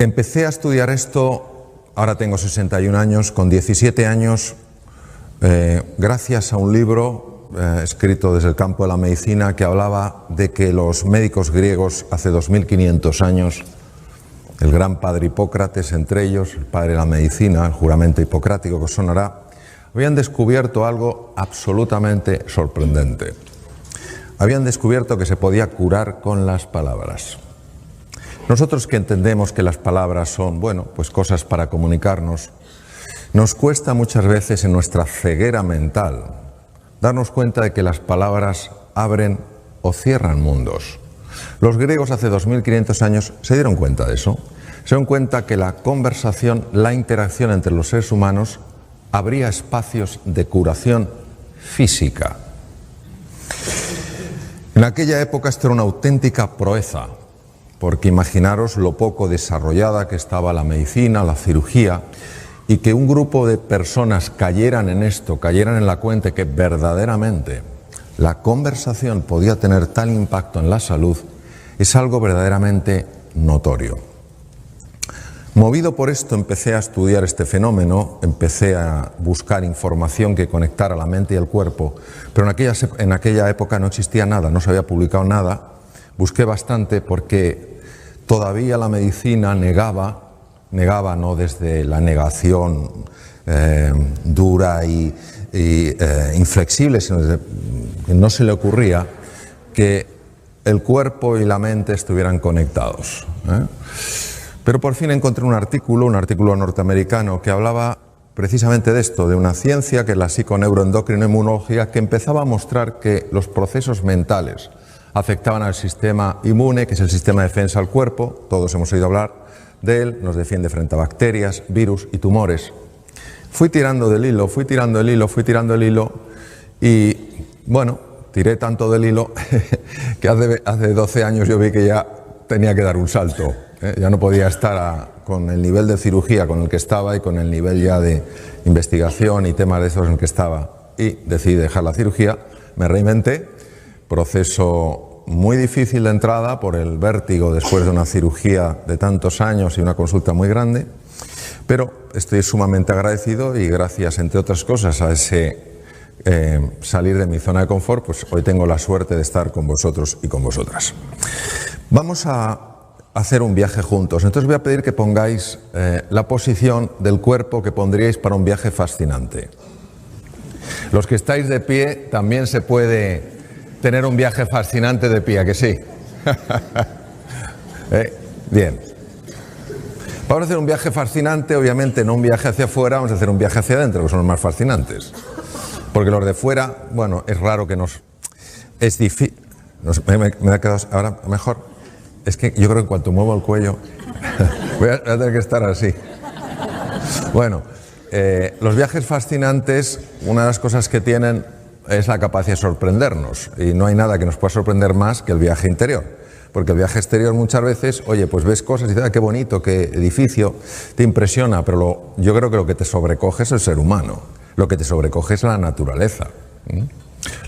Empecé a estudiar esto, ahora tengo 61 años, con 17 años, gracias a un libro escrito desde el campo de la medicina que hablaba de que los médicos griegos hace 2500 años, el gran padre Hipócrates, entre ellos, el padre de la medicina, el juramento hipocrático que os sonará, habían descubierto algo absolutamente sorprendente. Habían descubierto que se podía curar con las palabras. Nosotros que entendemos que las palabras son, bueno, pues cosas para comunicarnos, nos cuesta muchas veces en nuestra ceguera mental darnos cuenta de que las palabras abren o cierran mundos. Los griegos hace 2500 años se dieron cuenta de eso. Se dieron cuenta que la conversación, la interacción entre los seres humanos abría espacios de curación física. En aquella época esto era una auténtica proeza, porque imaginaros lo poco desarrollada que estaba la medicina, la cirugía, y que un grupo de personas cayeran en esto, cayeran en la cuenta que verdaderamente la conversación podía tener tal impacto en la salud, es algo verdaderamente notorio. Movido por esto empecé a estudiar este fenómeno, empecé a buscar información que conectara la mente y el cuerpo, pero en aquella época no existía nada, no se había publicado nada. Busqué bastante porque todavía la medicina negaba no desde la negación dura y inflexible, sino desde que no se le ocurría que el cuerpo y la mente estuvieran conectados. Pero por fin encontré un artículo norteamericano que hablaba precisamente de esto, de una ciencia que es la psiconeuroendocrinoinmunología, que empezaba a mostrar que los procesos mentales afectaban al sistema inmune, que es el sistema de defensa del cuerpo. Todos hemos oído hablar de él, nos defiende frente a bacterias, virus y tumores. Fui tirando del hilo y, bueno, tiré tanto del hilo que hace 12 años yo vi que ya tenía que dar un salto. Ya no podía estar con el nivel de cirugía con el que estaba y con el nivel ya de investigación y temas de esos en el que estaba. Y decidí dejar la cirugía, me reinventé, proceso muy difícil de entrada por el vértigo después de una cirugía de tantos años y una consulta muy grande, pero estoy sumamente agradecido y gracias, entre otras cosas, a ese salir de mi zona de confort, pues hoy tengo la suerte de estar con vosotros y con vosotras. Vamos a hacer un viaje juntos, entonces voy a pedir que pongáis la posición del cuerpo que pondríais para un viaje fascinante. Los que estáis de pie también se puede tener un viaje fascinante de pie, ¿a que sí? Bien. Vamos a hacer un viaje fascinante, obviamente no un viaje hacia afuera, vamos a hacer un viaje hacia adentro, que son los más fascinantes. Porque los de fuera, bueno, es raro que nos... Es difícil... Me ha quedado ahora mejor. Es que yo creo que en cuanto muevo el cuello voy a tener que estar así. Bueno, los viajes fascinantes, una de las cosas que tienen es la capacidad de sorprendernos, y no hay nada que nos pueda sorprender más que el viaje interior, porque el viaje exterior muchas veces, oye, pues ves cosas y dices, qué bonito, qué edificio, te impresiona, pero yo creo que lo que te sobrecoge es el ser humano, lo que te sobrecoge es la naturaleza,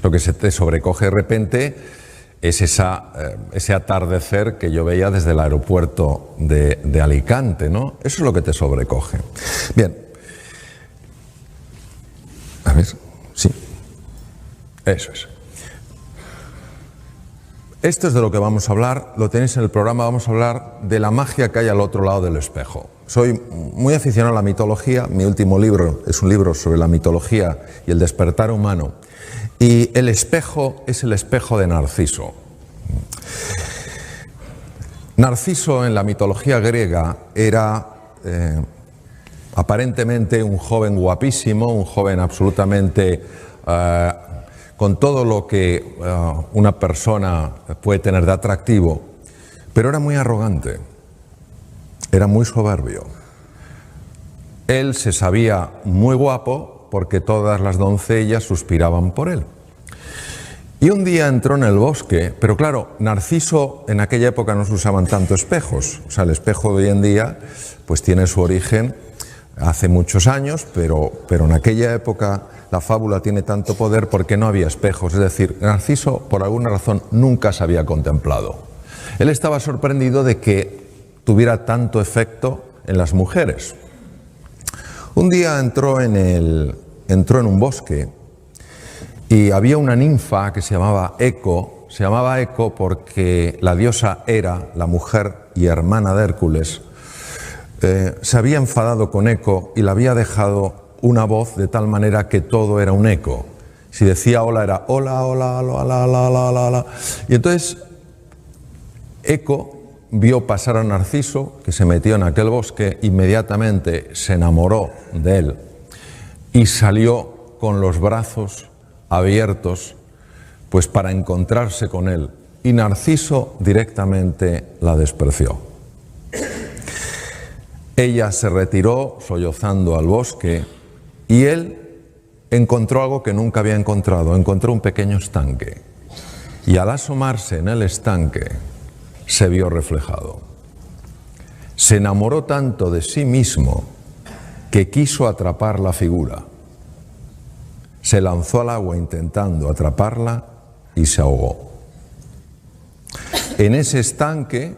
lo que se te sobrecoge de repente es ese atardecer que yo veía desde el aeropuerto de Alicante, ¿no? Eso es lo que te sobrecoge. Bien, a ver, sí. Eso es. Esto es de lo que vamos a hablar, lo tenéis en el programa, vamos a hablar de la magia que hay al otro lado del espejo. Soy muy aficionado a la mitología, mi último libro es un libro sobre la mitología y el despertar humano, y el espejo es el espejo de Narciso. Narciso en la mitología griega era aparentemente un joven guapísimo, un joven absolutamente... con todo lo que una persona puede tener de atractivo, pero era muy arrogante, era muy soberbio. Él se sabía muy guapo porque todas las doncellas suspiraban por él. Y un día entró en el bosque, pero claro, Narciso en aquella época no se usaban tanto espejos, o sea, el espejo de hoy en día pues tiene su origen hace muchos años, pero en aquella época la fábula tiene tanto poder porque no había espejos. Es decir, Narciso, por alguna razón, nunca se había contemplado. Él estaba sorprendido de que tuviera tanto efecto en las mujeres. Un día entró en un bosque y había una ninfa que se llamaba Eco. Se llamaba Eco porque la diosa Hera, la mujer y hermana de Hércules, se había enfadado con Eco y le había dejado una voz de tal manera que todo era un eco. Si decía hola era hola, hola, hola, hola, hola, hola, hola. Y entonces Eco vio pasar a Narciso, que se metió en aquel bosque, inmediatamente se enamoró de él y salió con los brazos abiertos pues para encontrarse con él. Y Narciso directamente la despreció. Ella se retiró sollozando al bosque y él encontró algo que nunca había encontrado. Encontró un pequeño estanque y al asomarse en el estanque se vio reflejado. Se enamoró tanto de sí mismo que quiso atrapar la figura. Se lanzó al agua intentando atraparla y se ahogó. En ese estanque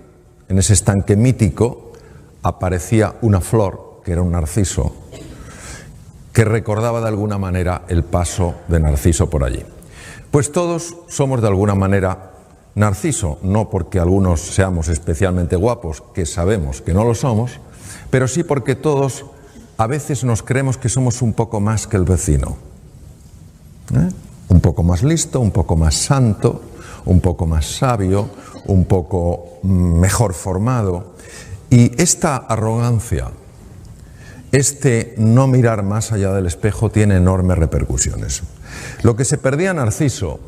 mítico, aparecía una flor, que era un narciso, que recordaba de alguna manera el paso de Narciso por allí. Pues todos somos de alguna manera Narciso, no porque algunos seamos especialmente guapos, que sabemos que no lo somos, pero sí porque todos a veces nos creemos que somos un poco más que el vecino. Un poco más listo, un poco más santo, un poco más sabio, un poco mejor formado. Y esta arrogancia, este no mirar más allá del espejo tiene enormes repercusiones. Lo que se perdía Narciso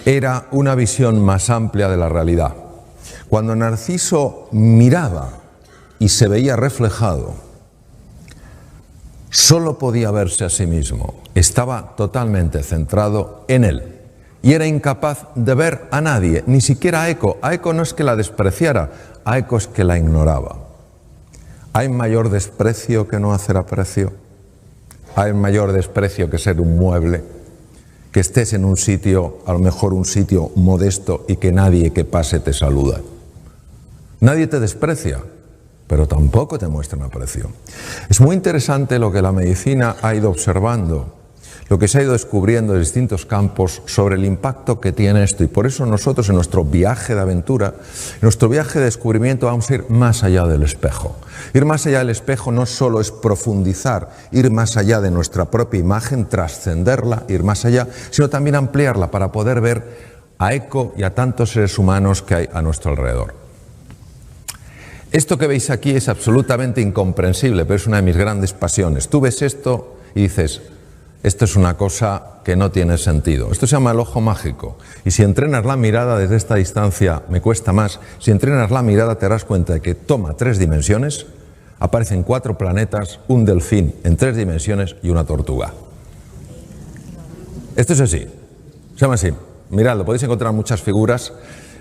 era una visión más amplia de la realidad. Cuando Narciso miraba y se veía reflejado, solo podía verse a sí mismo. Estaba totalmente centrado en él. Y era incapaz de ver a nadie, ni siquiera a Eco. A Eco no es que la despreciara, a Eco es que la ignoraba. ¿Hay mayor desprecio que no hacer aprecio? ¿Hay mayor desprecio que ser un mueble? Que estés en un sitio, a lo mejor un sitio modesto y que nadie que pase te saluda. Nadie te desprecia, pero tampoco te muestran aprecio. Es muy interesante lo que la medicina ha ido observando, lo que se ha ido descubriendo en distintos campos sobre el impacto que tiene esto. Y por eso nosotros en nuestro viaje de aventura, en nuestro viaje de descubrimiento, vamos a ir más allá del espejo. Ir más allá del espejo no solo es profundizar, ir más allá de nuestra propia imagen, trascenderla, ir más allá, sino también ampliarla para poder ver a Eco y a tantos seres humanos que hay a nuestro alrededor. Esto que veis aquí es absolutamente incomprensible, pero es una de mis grandes pasiones. Tú ves esto y dices, esto es una cosa que no tiene sentido. Esto se llama el ojo mágico. Y si entrenas la mirada desde esta distancia, me cuesta más, si entrenas la mirada te darás cuenta de que toma 3 dimensiones, aparecen 4 planetas, un delfín en 3 dimensiones y una tortuga. Esto es así, se llama así. Miradlo, podéis encontrar muchas figuras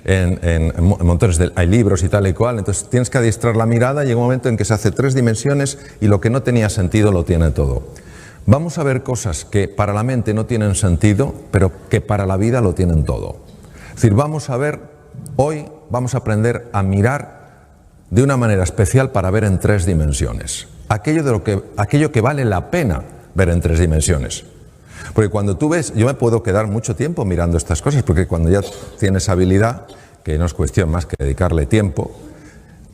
en montones hay libros y tal y cual, entonces tienes que adiestrar la mirada y llega un momento en que se hace 3 dimensiones y lo que no tenía sentido lo tiene todo. Vamos a ver cosas que para la mente no tienen sentido, pero que para la vida lo tienen todo. Es decir, vamos a ver, hoy vamos a aprender a mirar de una manera especial para ver en 3 dimensiones. Aquello que vale la pena ver en 3 dimensiones. Porque cuando tú ves, yo me puedo quedar mucho tiempo mirando estas cosas, porque cuando ya tienes habilidad, que no es cuestión más que dedicarle tiempo,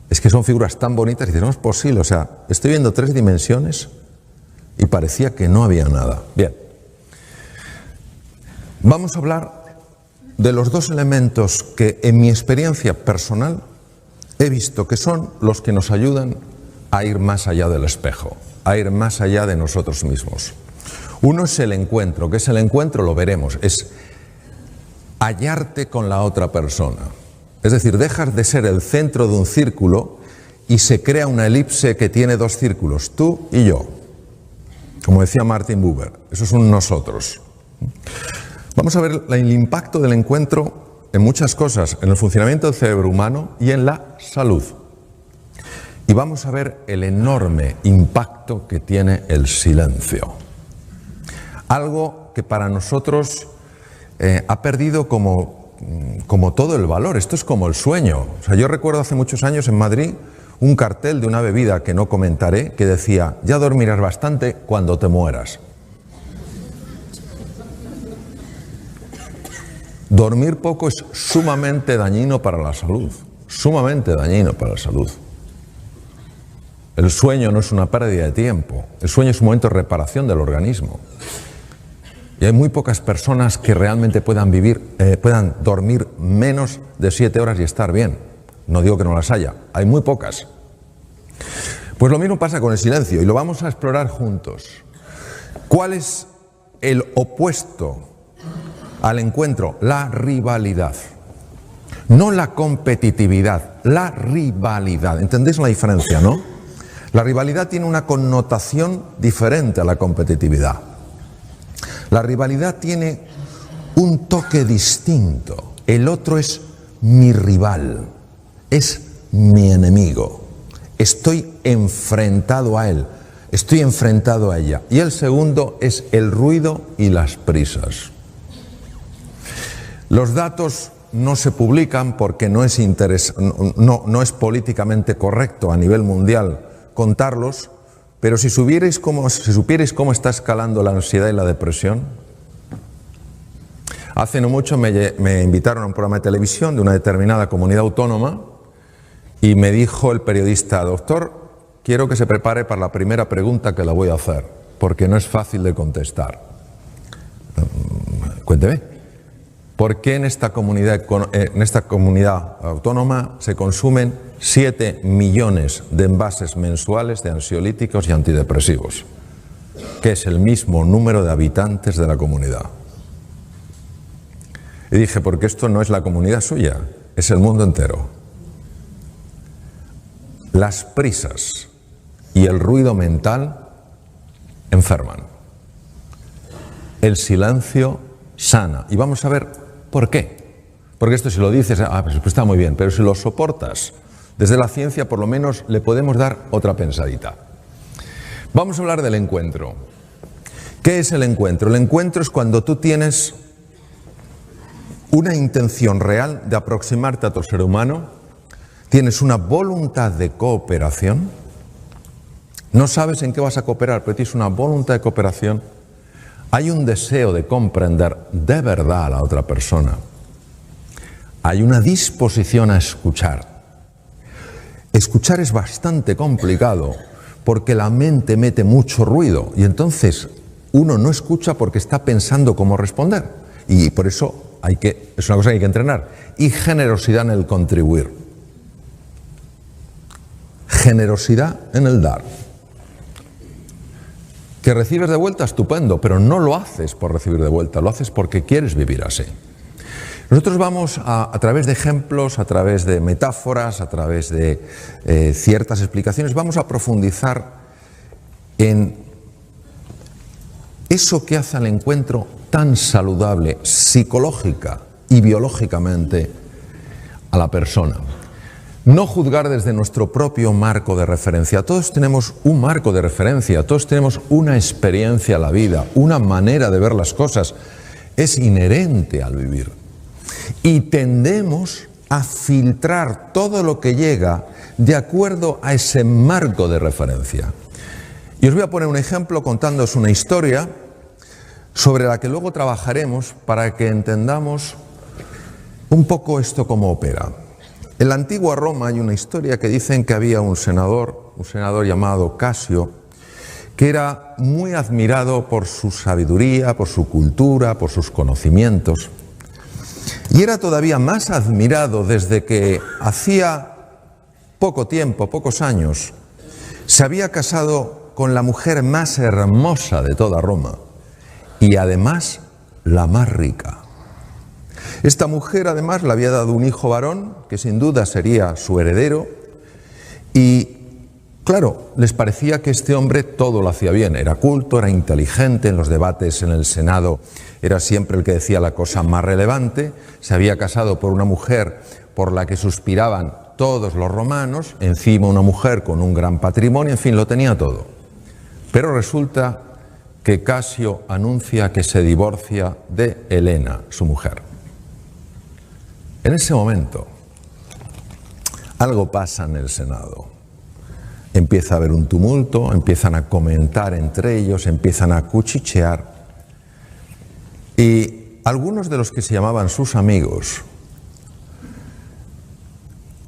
es que son figuras tan bonitas y dices, no es posible, o sea, estoy viendo 3 dimensiones y parecía que no había nada. Bien, vamos a hablar de los 2 elementos que en mi experiencia personal he visto que son los que nos ayudan a ir más allá del espejo, a ir más allá de nosotros mismos. Uno es el encuentro. ¿Qué es el encuentro? Lo veremos. Es hallarte con la otra persona. Es decir, dejas de ser el centro de un círculo y se crea una elipse que tiene 2 círculos, tú y yo. Como decía Martin Buber, eso es un nosotros. Vamos a ver el impacto del encuentro en muchas cosas, en el funcionamiento del cerebro humano y en la salud. Y vamos a ver el enorme impacto que tiene el silencio. Algo que para nosotros ha perdido como como todo el valor, esto es como el sueño. O sea, yo recuerdo hace muchos años en Madrid un cartel de una bebida que no comentaré que decía: ya dormirás bastante cuando te mueras. Dormir poco es sumamente dañino para la salud, sumamente dañino para la salud. El sueño no es una pérdida de tiempo, el sueño es un momento de reparación del organismo. Y hay muy pocas personas que realmente puedan dormir menos de 7 horas y estar bien. No digo que no las haya, hay muy pocas. Pues lo mismo pasa con el silencio y lo vamos a explorar juntos. ¿Cuál es el opuesto al encuentro? La rivalidad. No la competitividad, la rivalidad. ¿Entendéis la diferencia, no? La rivalidad tiene una connotación diferente a la competitividad. La rivalidad tiene un toque distinto. El otro es mi rival, es mi enemigo. Estoy enfrentado a él, estoy enfrentado a ella. Y el segundo es el ruido y las prisas. Los datos no se publican porque no es políticamente correcto a nivel mundial contarlos, pero si supierais cómo está escalando la ansiedad y la depresión. Hace no mucho me invitaron a un programa de televisión de una determinada comunidad autónoma y me dijo el periodista: doctor, quiero que se prepare para la primera pregunta que le voy a hacer, porque no es fácil de contestar. Cuénteme. ¿Por qué en esta comunidad autónoma se consumen 7 millones de envases mensuales de ansiolíticos y antidepresivos? Que es el mismo número de habitantes de la comunidad. Y dije: porque esto no es la comunidad suya, es el mundo entero. Las prisas y el ruido mental enferman. El silencio sana. Y vamos a ver ¿por qué? Porque esto, si lo dices, pues está muy bien, pero si lo soportas, desde la ciencia por lo menos le podemos dar otra pensadita. Vamos a hablar del encuentro. ¿Qué es el encuentro? El encuentro es cuando tú tienes una intención real de aproximarte a otro ser humano, tienes una voluntad de cooperación, no sabes en qué vas a cooperar, pero tienes una voluntad de cooperación. Hay un deseo de comprender de verdad a la otra persona. Hay una disposición a escuchar. Escuchar es bastante complicado porque la mente mete mucho ruido y entonces uno no escucha porque está pensando cómo responder. Y por eso es una cosa que hay que entrenar. Y generosidad en el contribuir. Generosidad en el dar. Que recibes de vuelta, estupendo, pero no lo haces por recibir de vuelta, lo haces porque quieres vivir así. Nosotros vamos a través de ejemplos, a través de metáforas, a través de ciertas explicaciones, vamos a profundizar en eso que hace al encuentro tan saludable, psicológica y biológicamente a la persona. No juzgar desde nuestro propio marco de referencia. Todos tenemos un marco de referencia, todos tenemos una experiencia a la vida, una manera de ver las cosas. Es inherente al vivir. Y tendemos a filtrar todo lo que llega de acuerdo a ese marco de referencia. Y os voy a poner un ejemplo contándoos una historia sobre la que luego trabajaremos para que entendamos un poco esto cómo opera. En la antigua Roma hay una historia que dicen que había un senador llamado Casio, que era muy admirado por su sabiduría, por su cultura, por sus conocimientos. Y era todavía más admirado desde que hacía poco tiempo, pocos años, se había casado con la mujer más hermosa de toda Roma y además la más rica. Esta mujer además le había dado un hijo varón, que sin duda sería su heredero, y claro, les parecía que este hombre todo lo hacía bien, era culto, era inteligente, en los debates en el Senado era siempre el que decía la cosa más relevante, se había casado por una mujer por la que suspiraban todos los romanos, encima una mujer con un gran patrimonio, en fin, lo tenía todo. Pero resulta que Casio anuncia que se divorcia de Helena, su mujer. En ese momento, algo pasa en el Senado. Empieza a haber un tumulto, empiezan a comentar entre ellos, empiezan a cuchichear. Y algunos de los que se llamaban sus amigos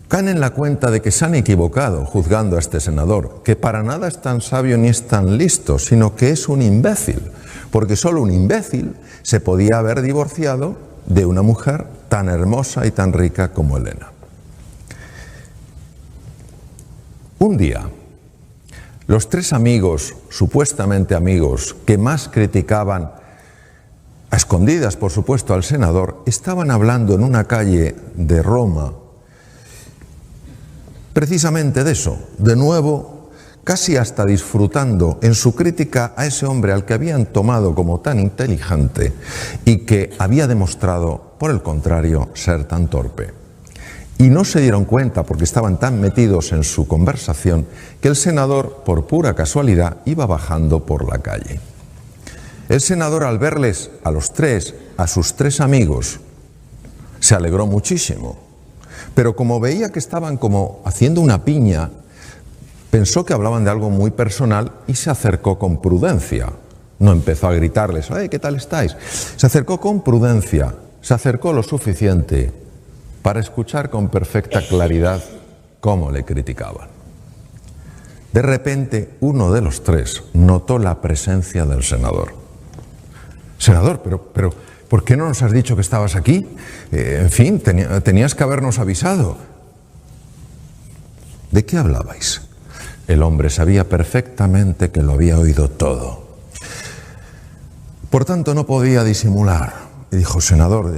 caen en la cuenta de que se han equivocado juzgando a este senador, que para nada es tan sabio ni es tan listo, sino que es un imbécil, porque solo un imbécil se podía haber divorciado de una mujer tan hermosa y tan rica como Helena. Un día, los tres amigos, supuestamente amigos, que más criticaban, a escondidas por supuesto, al senador, estaban hablando en una calle de Roma precisamente de eso, de nuevo, casi hasta disfrutando en su crítica a ese hombre al que habían tomado como tan inteligente y que había demostrado, por el contrario, ser tan torpe. Y no se dieron cuenta, porque estaban tan metidos en su conversación, que el senador, por pura casualidad, iba bajando por la calle. El senador, al verles a los tres, a sus tres amigos, se alegró muchísimo. Pero como veía que estaban como haciendo una piña, pensó que hablaban de algo muy personal y se acercó con prudencia. No empezó a gritarles, ¡ay, qué tal estáis! Se acercó con prudencia, se acercó lo suficiente para escuchar con perfecta claridad cómo le criticaban. De repente, uno de los tres notó la presencia del senador. Senador, pero ¿por qué no nos has dicho que estabas aquí? En fin, tenías que habernos avisado. ¿De qué hablabais? El hombre sabía perfectamente que lo había oído todo. Por tanto, no podía disimular. Y dijo, senador,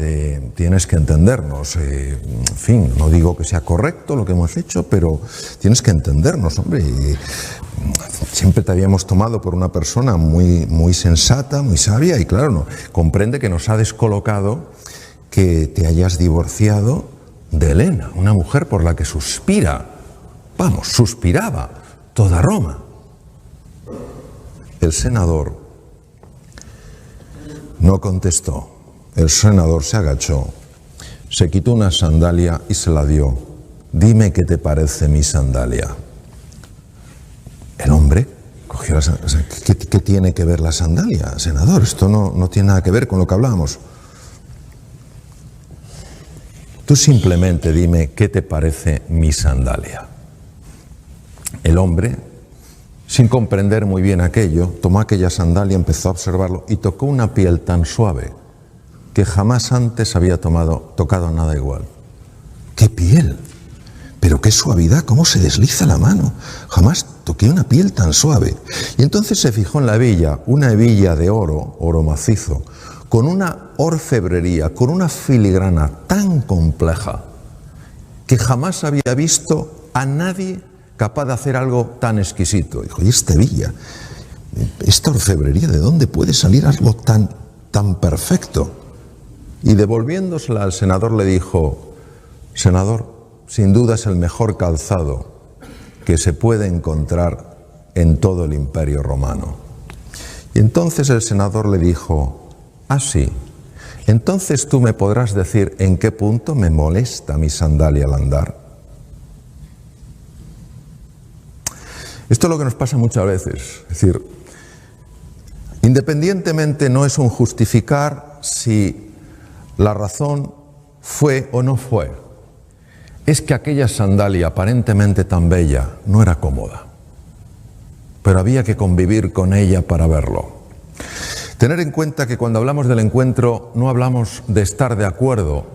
tienes que entendernos. En fin, no digo que sea correcto lo que hemos hecho, pero tienes que entendernos, hombre. Siempre te habíamos tomado por una persona muy sensata, muy sabia, y claro, no, comprende que nos ha descolocado que te hayas divorciado de Helena, una mujer por la que suspiraba toda Roma. El senador no contestó. El senador se agachó, se quitó una sandalia y se la dio. Dime qué te parece mi sandalia. El hombre cogió la sandalia. ¿Qué tiene que ver la sandalia, senador? Esto no tiene nada que ver con lo que hablamos. Tú simplemente dime qué te parece mi sandalia. El hombre, sin comprender muy bien aquello, tomó aquella sandalia, empezó a observarlo y tocó una piel tan suave que jamás antes había tocado nada igual. ¡Qué piel! Pero qué suavidad, cómo se desliza la mano. Jamás toqué una piel tan suave. Y entonces se fijó en la hebilla, una hebilla de oro macizo, con una orfebrería, con una filigrana tan compleja, que jamás había visto a nadie capaz de hacer algo tan exquisito. Dijo, ¿y esta hebilla? ¿Esta orfebrería? ¿De dónde puede salir algo tan perfecto? Y devolviéndosela al senador le dijo, senador, sin duda es el mejor calzado que se puede encontrar en todo el Imperio Romano. Y entonces el senador le dijo, ah, sí, entonces tú me podrás decir en qué punto me molesta mi sandalia al andar. Esto es lo que nos pasa muchas veces, es decir, independientemente no es un justificar si la razón fue o no fue. Es que aquella sandalia aparentemente tan bella no era cómoda, pero había que convivir con ella para verlo. Tener en cuenta que cuando hablamos del encuentro no hablamos de estar de acuerdo,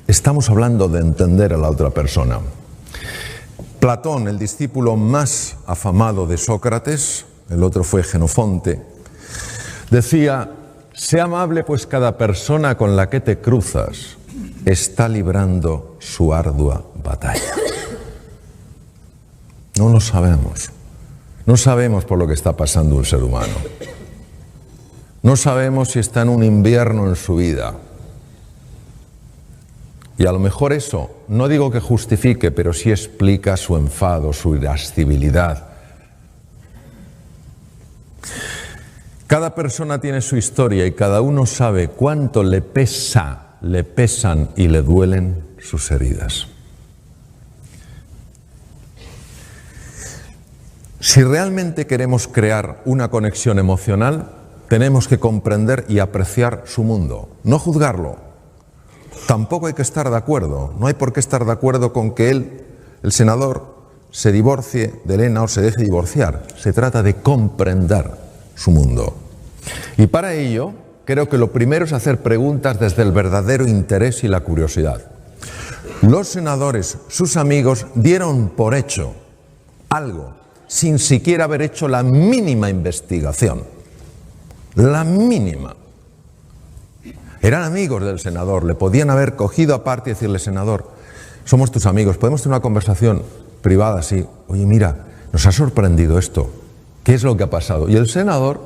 estamos hablando de entender a la otra persona. Platón, el discípulo más afamado de Sócrates, el otro fue Jenofonte, decía, sé amable, pues cada persona con la que te cruzas está librando su ardua batalla. No lo sabemos. No sabemos por lo que está pasando un ser humano. No sabemos si está en un invierno en su vida. Y a lo mejor eso, no digo que justifique, pero sí explica su enfado, su irascibilidad. Cada persona tiene su historia y cada uno sabe cuánto le pesa le pesan y le duelen sus heridas. Si realmente queremos crear una conexión emocional, tenemos que comprender y apreciar su mundo, no juzgarlo. Tampoco hay que estar de acuerdo, no hay por qué estar de acuerdo con que él, el senador, se divorcie de Elena o se deje divorciar. Se trata de comprender su mundo. Y para ello, creo que lo primero es hacer preguntas desde el verdadero interés y la curiosidad. Los senadores, sus amigos, dieron por hecho algo sin siquiera haber hecho la mínima investigación. La mínima. Eran amigos del senador, le podían haber cogido aparte y decirle: senador, somos tus amigos, podemos tener una conversación privada así. Oye, mira, nos ha sorprendido esto. ¿Qué es lo que ha pasado? Y el senador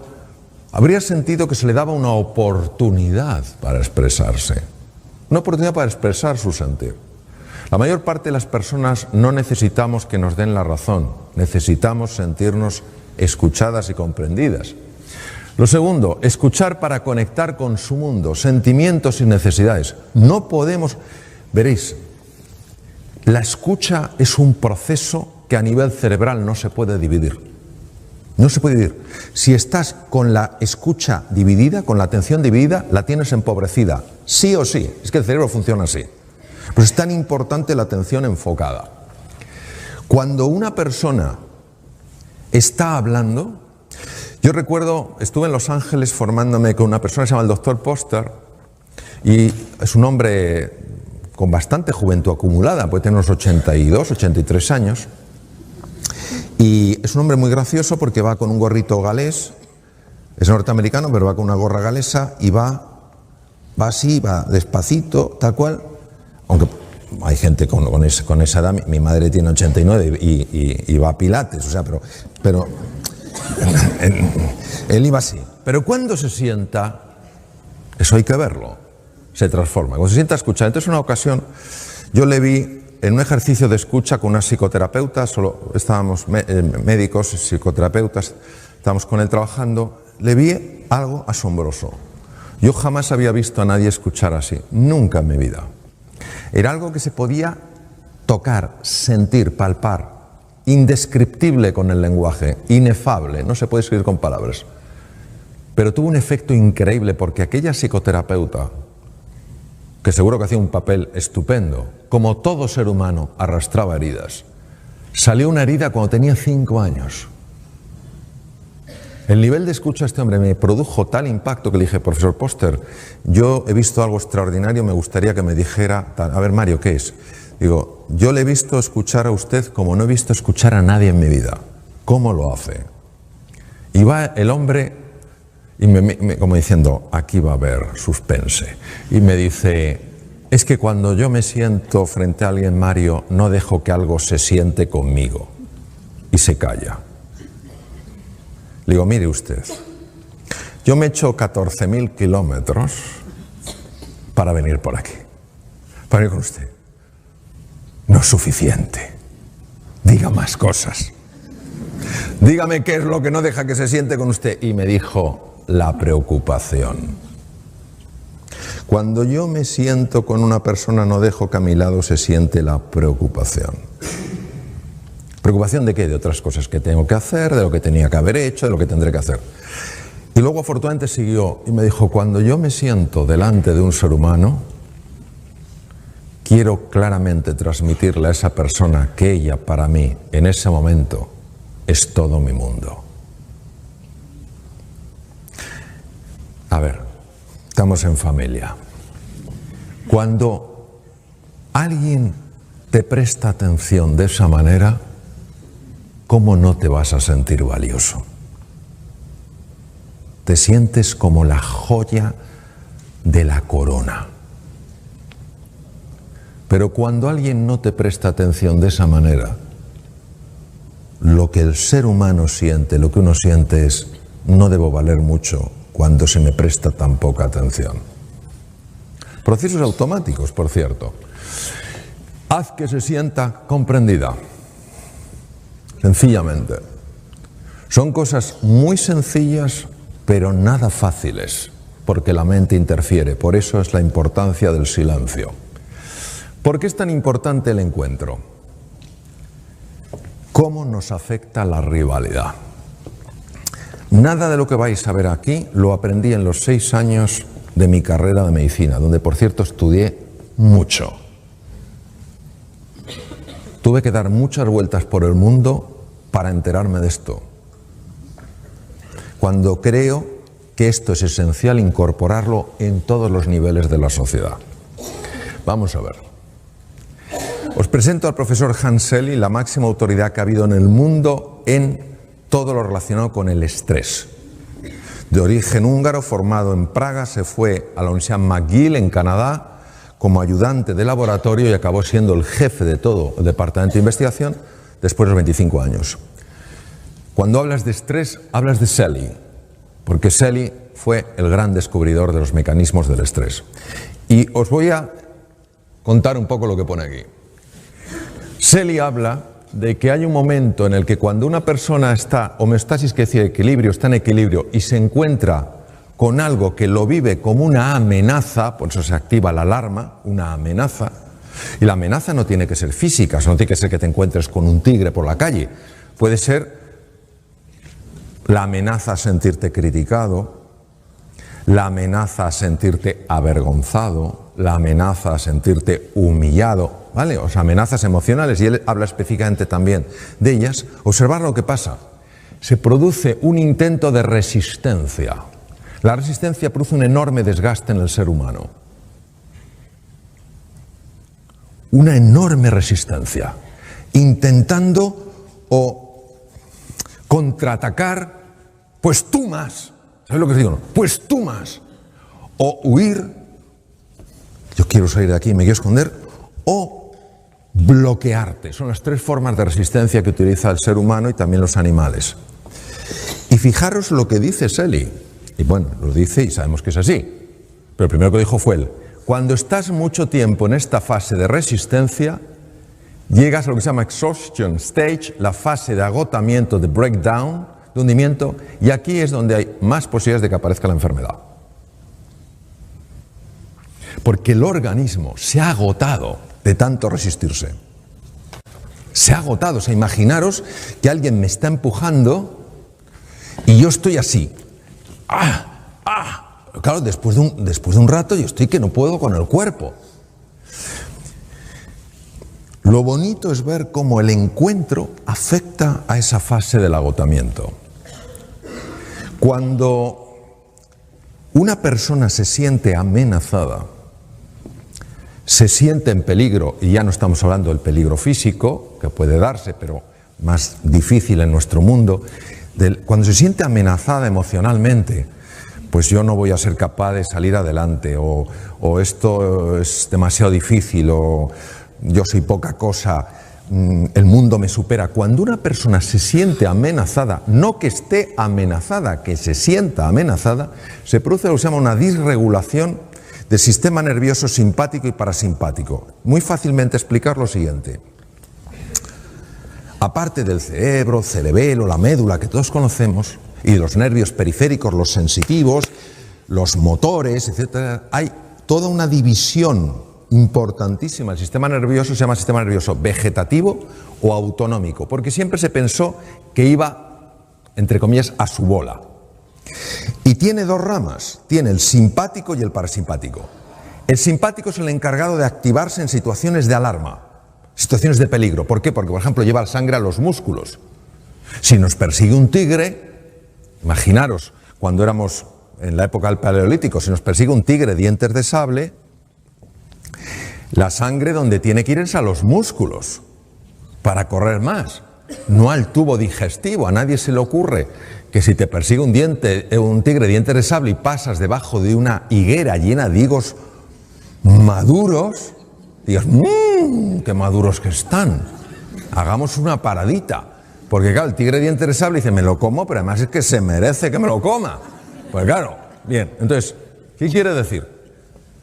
habría sentido que se le daba una oportunidad para expresarse. Una oportunidad para expresar su sentir. La mayor parte de las personas no necesitamos que nos den la razón, necesitamos sentirnos escuchadas y comprendidas. Lo segundo, escuchar para conectar con su mundo, sentimientos y necesidades. No podemos, veréis, la escucha es un proceso que a nivel cerebral no se puede dividir. No se puede dividir. Si estás con la escucha dividida, con la atención dividida, la tienes empobrecida, sí o sí. Es que el cerebro funciona así. Pues es tan importante la atención enfocada. Cuando una persona está hablando, yo recuerdo, estuve en Los Ángeles formándome con una persona que se llama el Dr. Poster, y es un hombre con bastante juventud acumulada, puede tener unos 82, 83 años, y es un hombre muy gracioso porque va con un gorrito galés, es norteamericano, pero va con una gorra galesa y va así, va despacito, tal cual. Aunque hay gente con esa edad, mi madre tiene 89 y va a pilates, o sea, pero él iba así. Pero cuando se sienta, eso hay que verlo, se transforma. Cuando se sienta a escuchar. Entonces, una ocasión, yo le vi en un ejercicio de escucha con una psicoterapeuta, solo estábamos médicos, psicoterapeutas, estábamos con él trabajando, le vi algo asombroso. Yo jamás había visto a nadie escuchar así, nunca en mi vida. Era algo que se podía tocar, sentir, palpar, indescriptible con el lenguaje, inefable, no se puede escribir con palabras. Pero tuvo un efecto increíble porque aquella psicoterapeuta, que seguro que hacía un papel estupendo, como todo ser humano, arrastraba heridas. Salió una herida cuando tenía 5 años. El nivel de escucha de este hombre me produjo tal impacto que le dije: profesor Poster, yo he visto algo extraordinario, me gustaría que me dijera, a ver, Mario, ¿qué es? Digo, yo le he visto escuchar a usted como no he visto escuchar a nadie en mi vida. ¿Cómo lo hace? Y va el hombre, y como diciendo, aquí va a haber suspense. Y me dice: es que cuando yo me siento frente a alguien, Mario, no dejo que algo se siente conmigo. Y se calla. Le digo: mire usted, yo me he hecho 14.000 kilómetros para venir por aquí, para venir con usted. No es suficiente. Diga más cosas. Dígame qué es lo que no deja que se siente con usted. Y me dijo: la preocupación. Cuando yo me siento con una persona, no dejo que a mi lado se siente la preocupación. ¿Preocupación de qué? De otras cosas que tengo que hacer, de lo que tenía que haber hecho, de lo que tendré que hacer. Y luego afortunadamente siguió y me dijo: cuando yo me siento delante de un ser humano, quiero claramente transmitirle a esa persona que ella, para mí, en ese momento, es todo mi mundo. A ver, estamos en familia. Cuando alguien te presta atención de esa manera, ¿cómo no te vas a sentir valioso? Te sientes como la joya de la corona. Pero cuando alguien no te presta atención de esa manera, lo que el ser humano siente, lo que uno siente es: no debo valer mucho cuando se me presta tan poca atención. Procesos automáticos, por cierto. Haz que se sienta comprendida. Sencillamente. Son cosas muy sencillas, pero nada fáciles. porque la mente interfiere. Por eso es la importancia del silencio. ¿Por qué es tan importante el encuentro? ¿Cómo nos afecta la rivalidad? Nada de lo que vais a ver aquí lo aprendí en los 6 años de mi carrera de medicina, donde por cierto estudié mucho. Tuve que dar muchas vueltas por el mundo para enterarme de esto. Cuando creo que esto es esencial incorporarlo en todos los niveles de la sociedad. Vamos a ver. Os presento al profesor Hans Selye, la máxima autoridad que ha habido en el mundo en todo lo relacionado con el estrés. De origen húngaro, formado en Praga, se fue a la Universidad McGill en Canadá como ayudante de laboratorio y acabó siendo el jefe de todo el departamento de investigación después de los 25 años. Cuando hablas de estrés, hablas de Selye, porque Selye fue el gran descubridor de los mecanismos del estrés. Y os voy a contar un poco lo que pone aquí. Selye habla de que hay un momento en el que cuando una persona está, homeostasis que decía equilibrio, está en equilibrio y se encuentra con algo que lo vive como una amenaza, por eso se activa la alarma, una amenaza, y la amenaza no tiene que ser física, no tiene que ser que te encuentres con un tigre por la calle, puede ser la amenaza a sentirte criticado, la amenaza a sentirte avergonzado, la amenaza a sentirte humillado, ¿vale? O sea, amenazas emocionales, y él habla específicamente también de ellas. Observar lo que pasa. Se produce un intento de resistencia. La resistencia produce un enorme desgaste en el ser humano. Una enorme resistencia. Intentando contraatacar, pues tú más. ¿Sabes lo que os digo? Pues tú más. O huir, yo quiero salir de aquí, me quiero esconder, o bloquearte. Son las 3 formas de resistencia que utiliza el ser humano y también los animales. Y fijaros lo que dice Selye. Y bueno, lo dice y sabemos que es así. Pero el primero que dijo fue él. Cuando estás mucho tiempo en esta fase de resistencia, llegas a lo que se llama exhaustion stage, la fase de agotamiento, de breakdown, de hundimiento, y aquí es donde hay más posibilidades de que aparezca la enfermedad. Porque el organismo se ha agotado de tanto resistirse. Se ha agotado. O sea, imaginaros que alguien me está empujando y yo estoy así. Claro, después de un rato yo estoy que no puedo con el cuerpo. Lo bonito es ver cómo el encuentro afecta a esa fase del agotamiento. Cuando una persona se siente amenazada, se siente en peligro, y ya no estamos hablando del peligro físico, que puede darse, pero más difícil en nuestro mundo, cuando se siente amenazada emocionalmente, pues yo no voy a ser capaz de salir adelante, o esto es demasiado difícil, o yo soy poca cosa, el mundo me supera. Cuando una persona se siente amenazada, no que esté amenazada, que se sienta amenazada, se produce lo que se llama una disregulación del sistema nervioso simpático y parasimpático. Muy fácilmente explicar lo siguiente. Aparte del cerebro, cerebelo, la médula que todos conocemos, y de los nervios periféricos, los sensitivos, los motores, etc., hay toda una división importantísima. El sistema nervioso se llama sistema nervioso vegetativo o autonómico, porque siempre se pensó que iba, entre comillas, a su bola. Y tiene 2 ramas, tiene el simpático y el parasimpático. El simpático es el encargado de activarse en situaciones de alarma, situaciones de peligro. ¿Por qué? Porque, por ejemplo, lleva sangre a los músculos. Si nos persigue un tigre, imaginaros, cuando éramos en la época del Paleolítico, si nos persigue un tigre dientes de sable, la sangre donde tiene que ir es a los músculos para correr más, no al tubo digestivo. A nadie se le ocurre que si te persigue un tigre dientes de sable y pasas debajo de una higuera llena de higos maduros, digas, qué maduros que están, hagamos una paradita. Porque claro, el tigre dientes de sable dice, me lo como, pero además es que se merece que me lo coma. Pues claro, bien, entonces, ¿qué quiere decir?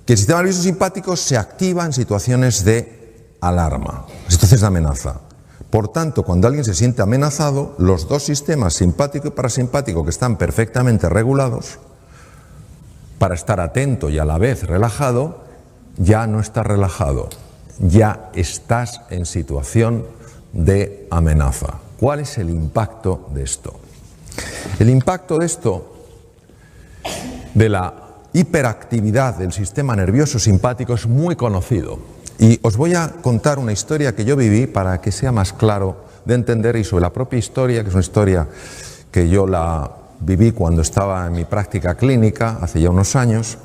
Que el sistema nervioso simpático se activa en situaciones de alarma, situaciones de amenaza. Por tanto, cuando alguien se siente amenazado, los 2 sistemas, simpático y parasimpático, que están perfectamente regulados, para estar atento y a la vez relajado, ya no estás relajado, ya estás en situación de amenaza. ¿Cuál es el impacto de esto? El impacto de esto, de la hiperactividad del sistema nervioso simpático, es muy conocido. Y os voy a contar una historia que yo viví para que sea más claro de entender, y sobre la propia historia, que es una historia que yo la viví cuando estaba en mi práctica clínica hace ya unos años,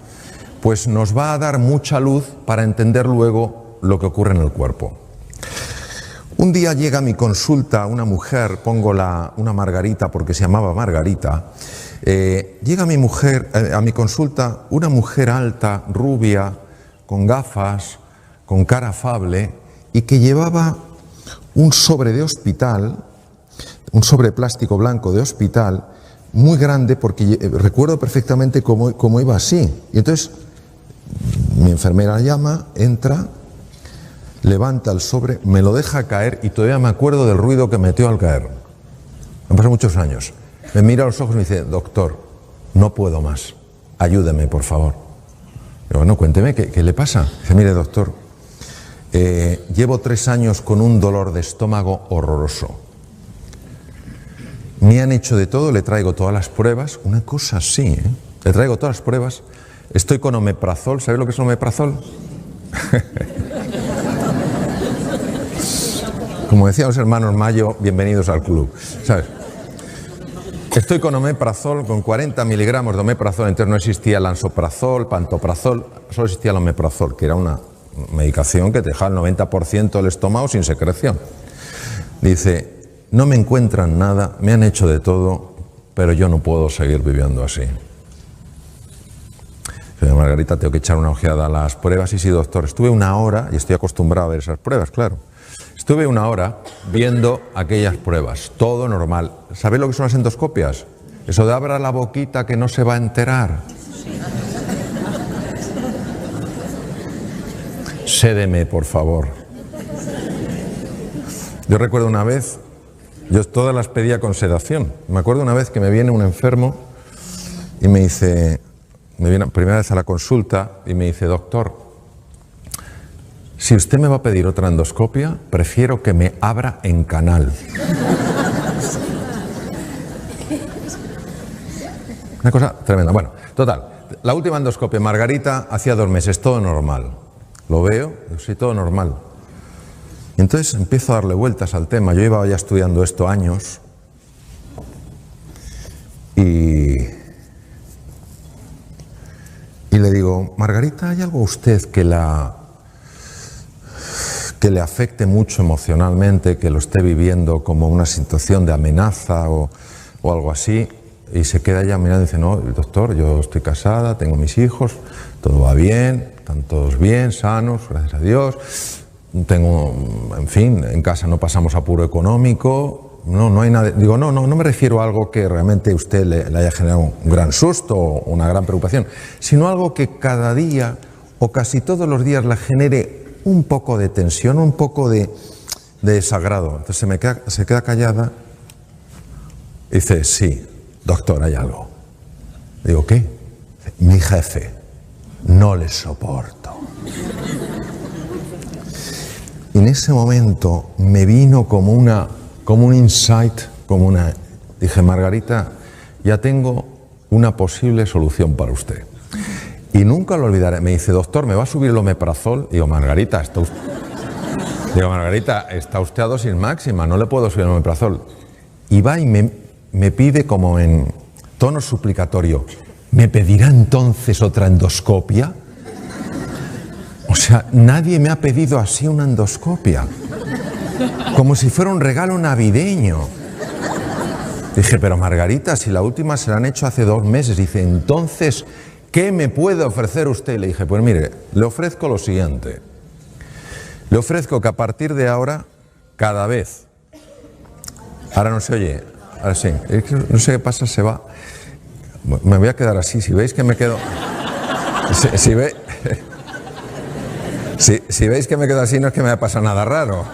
pues nos va a dar mucha luz para entender luego lo que ocurre en el cuerpo. Un día llega a mi consulta una mujer, pongo una Margarita porque se llamaba Margarita. Llega a mi consulta una mujer alta, rubia, con gafas, con cara afable, y que llevaba un sobre de hospital, un sobre plástico blanco de hospital, muy grande, porque recuerdo perfectamente cómo iba así. Y entonces mi enfermera llama, entra, levanta el sobre, me lo deja caer y todavía me acuerdo del ruido que metió al caer. Han pasado muchos años. Me mira a los ojos y me dice: doctor, no puedo más, ayúdeme, por favor. Digo: bueno, cuénteme, ¿qué le pasa? Dice: mire, doctor, llevo 3 años con un dolor de estómago horroroso. Me han hecho de todo, le traigo todas las pruebas, una cosa así, ¿eh? Le traigo todas las pruebas, estoy con omeprazol. ¿Sabéis lo que es el omeprazol? Como decían los hermanos Mayo, bienvenidos al club, ¿sabes? Estoy con omeprazol, con 40 miligramos de omeprazol, entonces no existía lansoprazol, pantoprazol, solo existía el omeprazol, que era una medicación que te dejaba el 90% del estómago sin secreción. Dice: no me encuentran nada, me han hecho de todo, pero yo no puedo seguir viviendo así. Dice: Margarita, tengo que echar una ojeada a las pruebas. Y sí, doctor, estuve 1 hora, y estoy acostumbrado a ver esas pruebas, claro. Estuve 1 hora viendo aquellas pruebas, todo normal. ¿Sabéis lo que son las endoscopias? Eso de abra la boquita que no se va a enterar. Sédeme, por favor. Yo recuerdo una vez, yo todas las pedía con sedación. Me acuerdo una vez que me viene un enfermo y me dice, me viene primera vez a la consulta y me dice: doctor, si usted me va a pedir otra endoscopia, prefiero que me abra en canal. Una cosa tremenda. Bueno, total, la última endoscopia, Margarita, hacía 2 meses, todo normal. Lo veo, sí, todo normal. Y entonces empiezo a darle vueltas al tema. Yo iba ya estudiando esto años y le digo: Margarita, ¿hay algo a usted que le afecte mucho emocionalmente, que lo esté viviendo como una situación de amenaza o algo así? Y se queda ella mirando y dice: no, doctor, yo estoy casada, tengo mis hijos, todo va bien, están todos bien, sanos, gracias a Dios. Tengo, en fin, en casa no pasamos apuro económico, no hay nada. Digo: no me refiero a algo que realmente a usted le haya generado un gran susto o una gran preocupación, sino algo que cada día o casi todos los días le genere un poco de tensión, un poco de desagrado. Entonces se queda callada y dice: sí, doctor, hay algo. Digo: ¿qué? Dice: mi jefe, no le soporto. Y en ese momento me vino como un insight, dije: Margarita, ya tengo una posible solución para usted. Y nunca lo olvidaré. Me dice: doctor, ¿me va a subir el omeprazol? Digo: Margarita, está usted a dosis máxima, no le puedo subir el omeprazol. Y va y me pide, como en tono suplicatorio: ¿me pedirá entonces otra endoscopia? O sea, nadie me ha pedido así una endoscopia. Como si fuera un regalo navideño. Dije: pero Margarita, si la última se la han hecho hace 2 meses. Dice: entonces, ¿qué me puede ofrecer usted? Le dije: pues mire, le ofrezco lo siguiente. Le ofrezco que a partir de ahora, cada vez... Ahora no se oye, ahora sí. Es que no sé qué pasa, se va. Me voy a quedar así, si veis que me quedo... Si veis que me quedo así, no es que me haya pasado nada raro.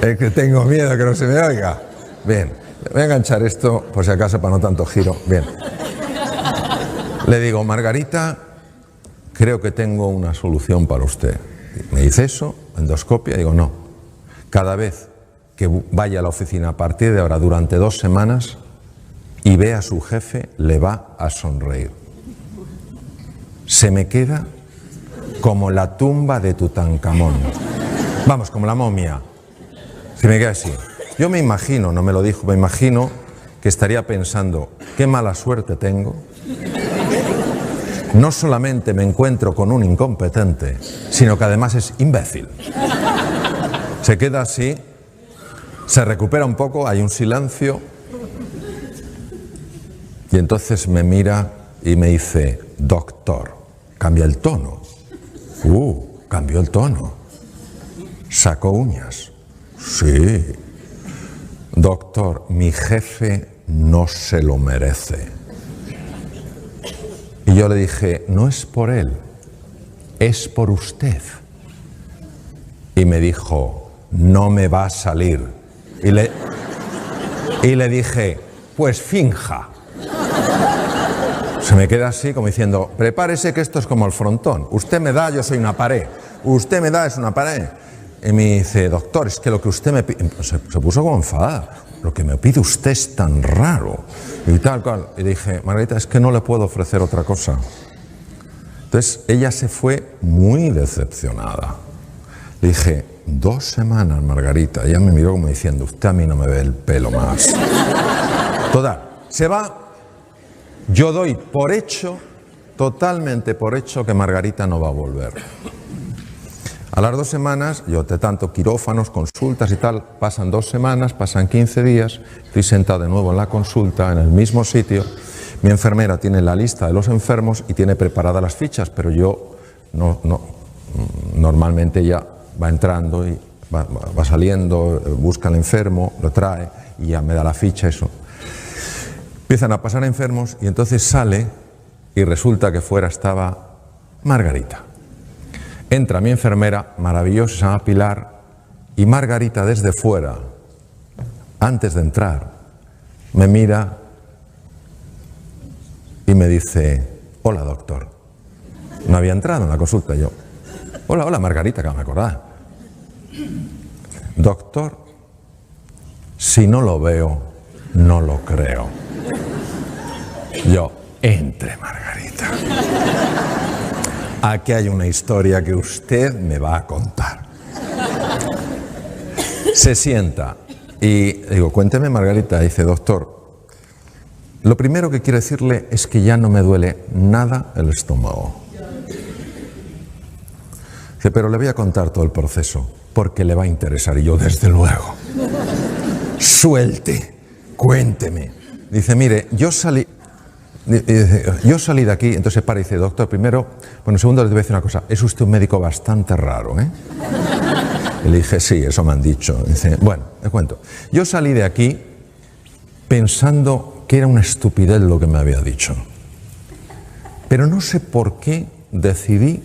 Es que tengo miedo que no se me oiga. Bien, voy a enganchar esto, por si acaso, para no tanto giro. Bien. Le digo, Margarita, creo que tengo una solución para usted. Me dice eso, endoscopia, digo, no. Cada vez que vaya a la oficina a partir de ahora durante 2 semanas y vea a su jefe, le va a sonreír. Se me queda como la tumba de Tutankamón. Vamos, como la momia. Se me queda así. Yo me imagino, no me lo dijo, me imagino que estaría pensando, qué mala suerte tengo. No solamente me encuentro con un incompetente, sino que además es imbécil. Se queda así, se recupera un poco, hay un silencio, y entonces me mira y me dice, doctor, cambia el tono. Cambió el tono. ¿Sacó uñas? Sí. Doctor, mi jefe no se lo merece. Y yo le dije, no es por él, es por usted. Y me dijo, no me va a salir. Y le dije, pues finja. Se me queda así como diciendo, prepárese que esto es como el frontón. Usted me da, yo soy una pared. Usted me da, es una pared. Y me dice, doctor, es que lo que usted me pide... Se puso como enfadada. Lo que me pide usted es tan raro. Y tal cual. Y dije, Margarita, es que no le puedo ofrecer otra cosa. Entonces ella se fue muy decepcionada. Le dije, 2 semanas, Margarita. Ella me miró como diciendo, usted a mí no me ve el pelo más. Total, se va. Yo doy por hecho, totalmente por hecho, que Margarita no va a volver. A las 2 semanas, yo de tanto quirófanos, consultas y tal, pasan 2 semanas, pasan 15 días, estoy sentado de nuevo en la consulta, en el mismo sitio. Mi enfermera tiene la lista de los enfermos y tiene preparadas las fichas, pero yo normalmente ella va entrando y va saliendo, busca al enfermo, lo trae y ya me da la ficha, eso. Empiezan a pasar enfermos y entonces sale y resulta que fuera estaba Margarita. Entra mi enfermera, maravillosa, se llama Pilar, y Margarita desde fuera, antes de entrar, me mira y me dice, hola doctor. No había entrado en la consulta yo. Hola Margarita, que me acordaba. Doctor, si no lo veo, no lo creo. Yo, entre Margarita. Aquí hay una historia que usted me va a contar. Se sienta y digo, cuénteme Margarita. Dice, doctor, lo primero que quiero decirle es que ya no me duele nada el estómago. Dice, pero le voy a contar todo el proceso porque le va a interesar. Y yo, desde luego. Suelte, cuénteme. Dice, mire, yo salí de aquí, entonces se para y dice, doctor, primero, segundo le voy a decir una cosa, es usted un médico bastante raro, ¿eh? Y le dije, sí, eso me han dicho. Dice, bueno, le cuento. Yo salí de aquí pensando que era una estupidez lo que me había dicho. Pero no sé por qué decidí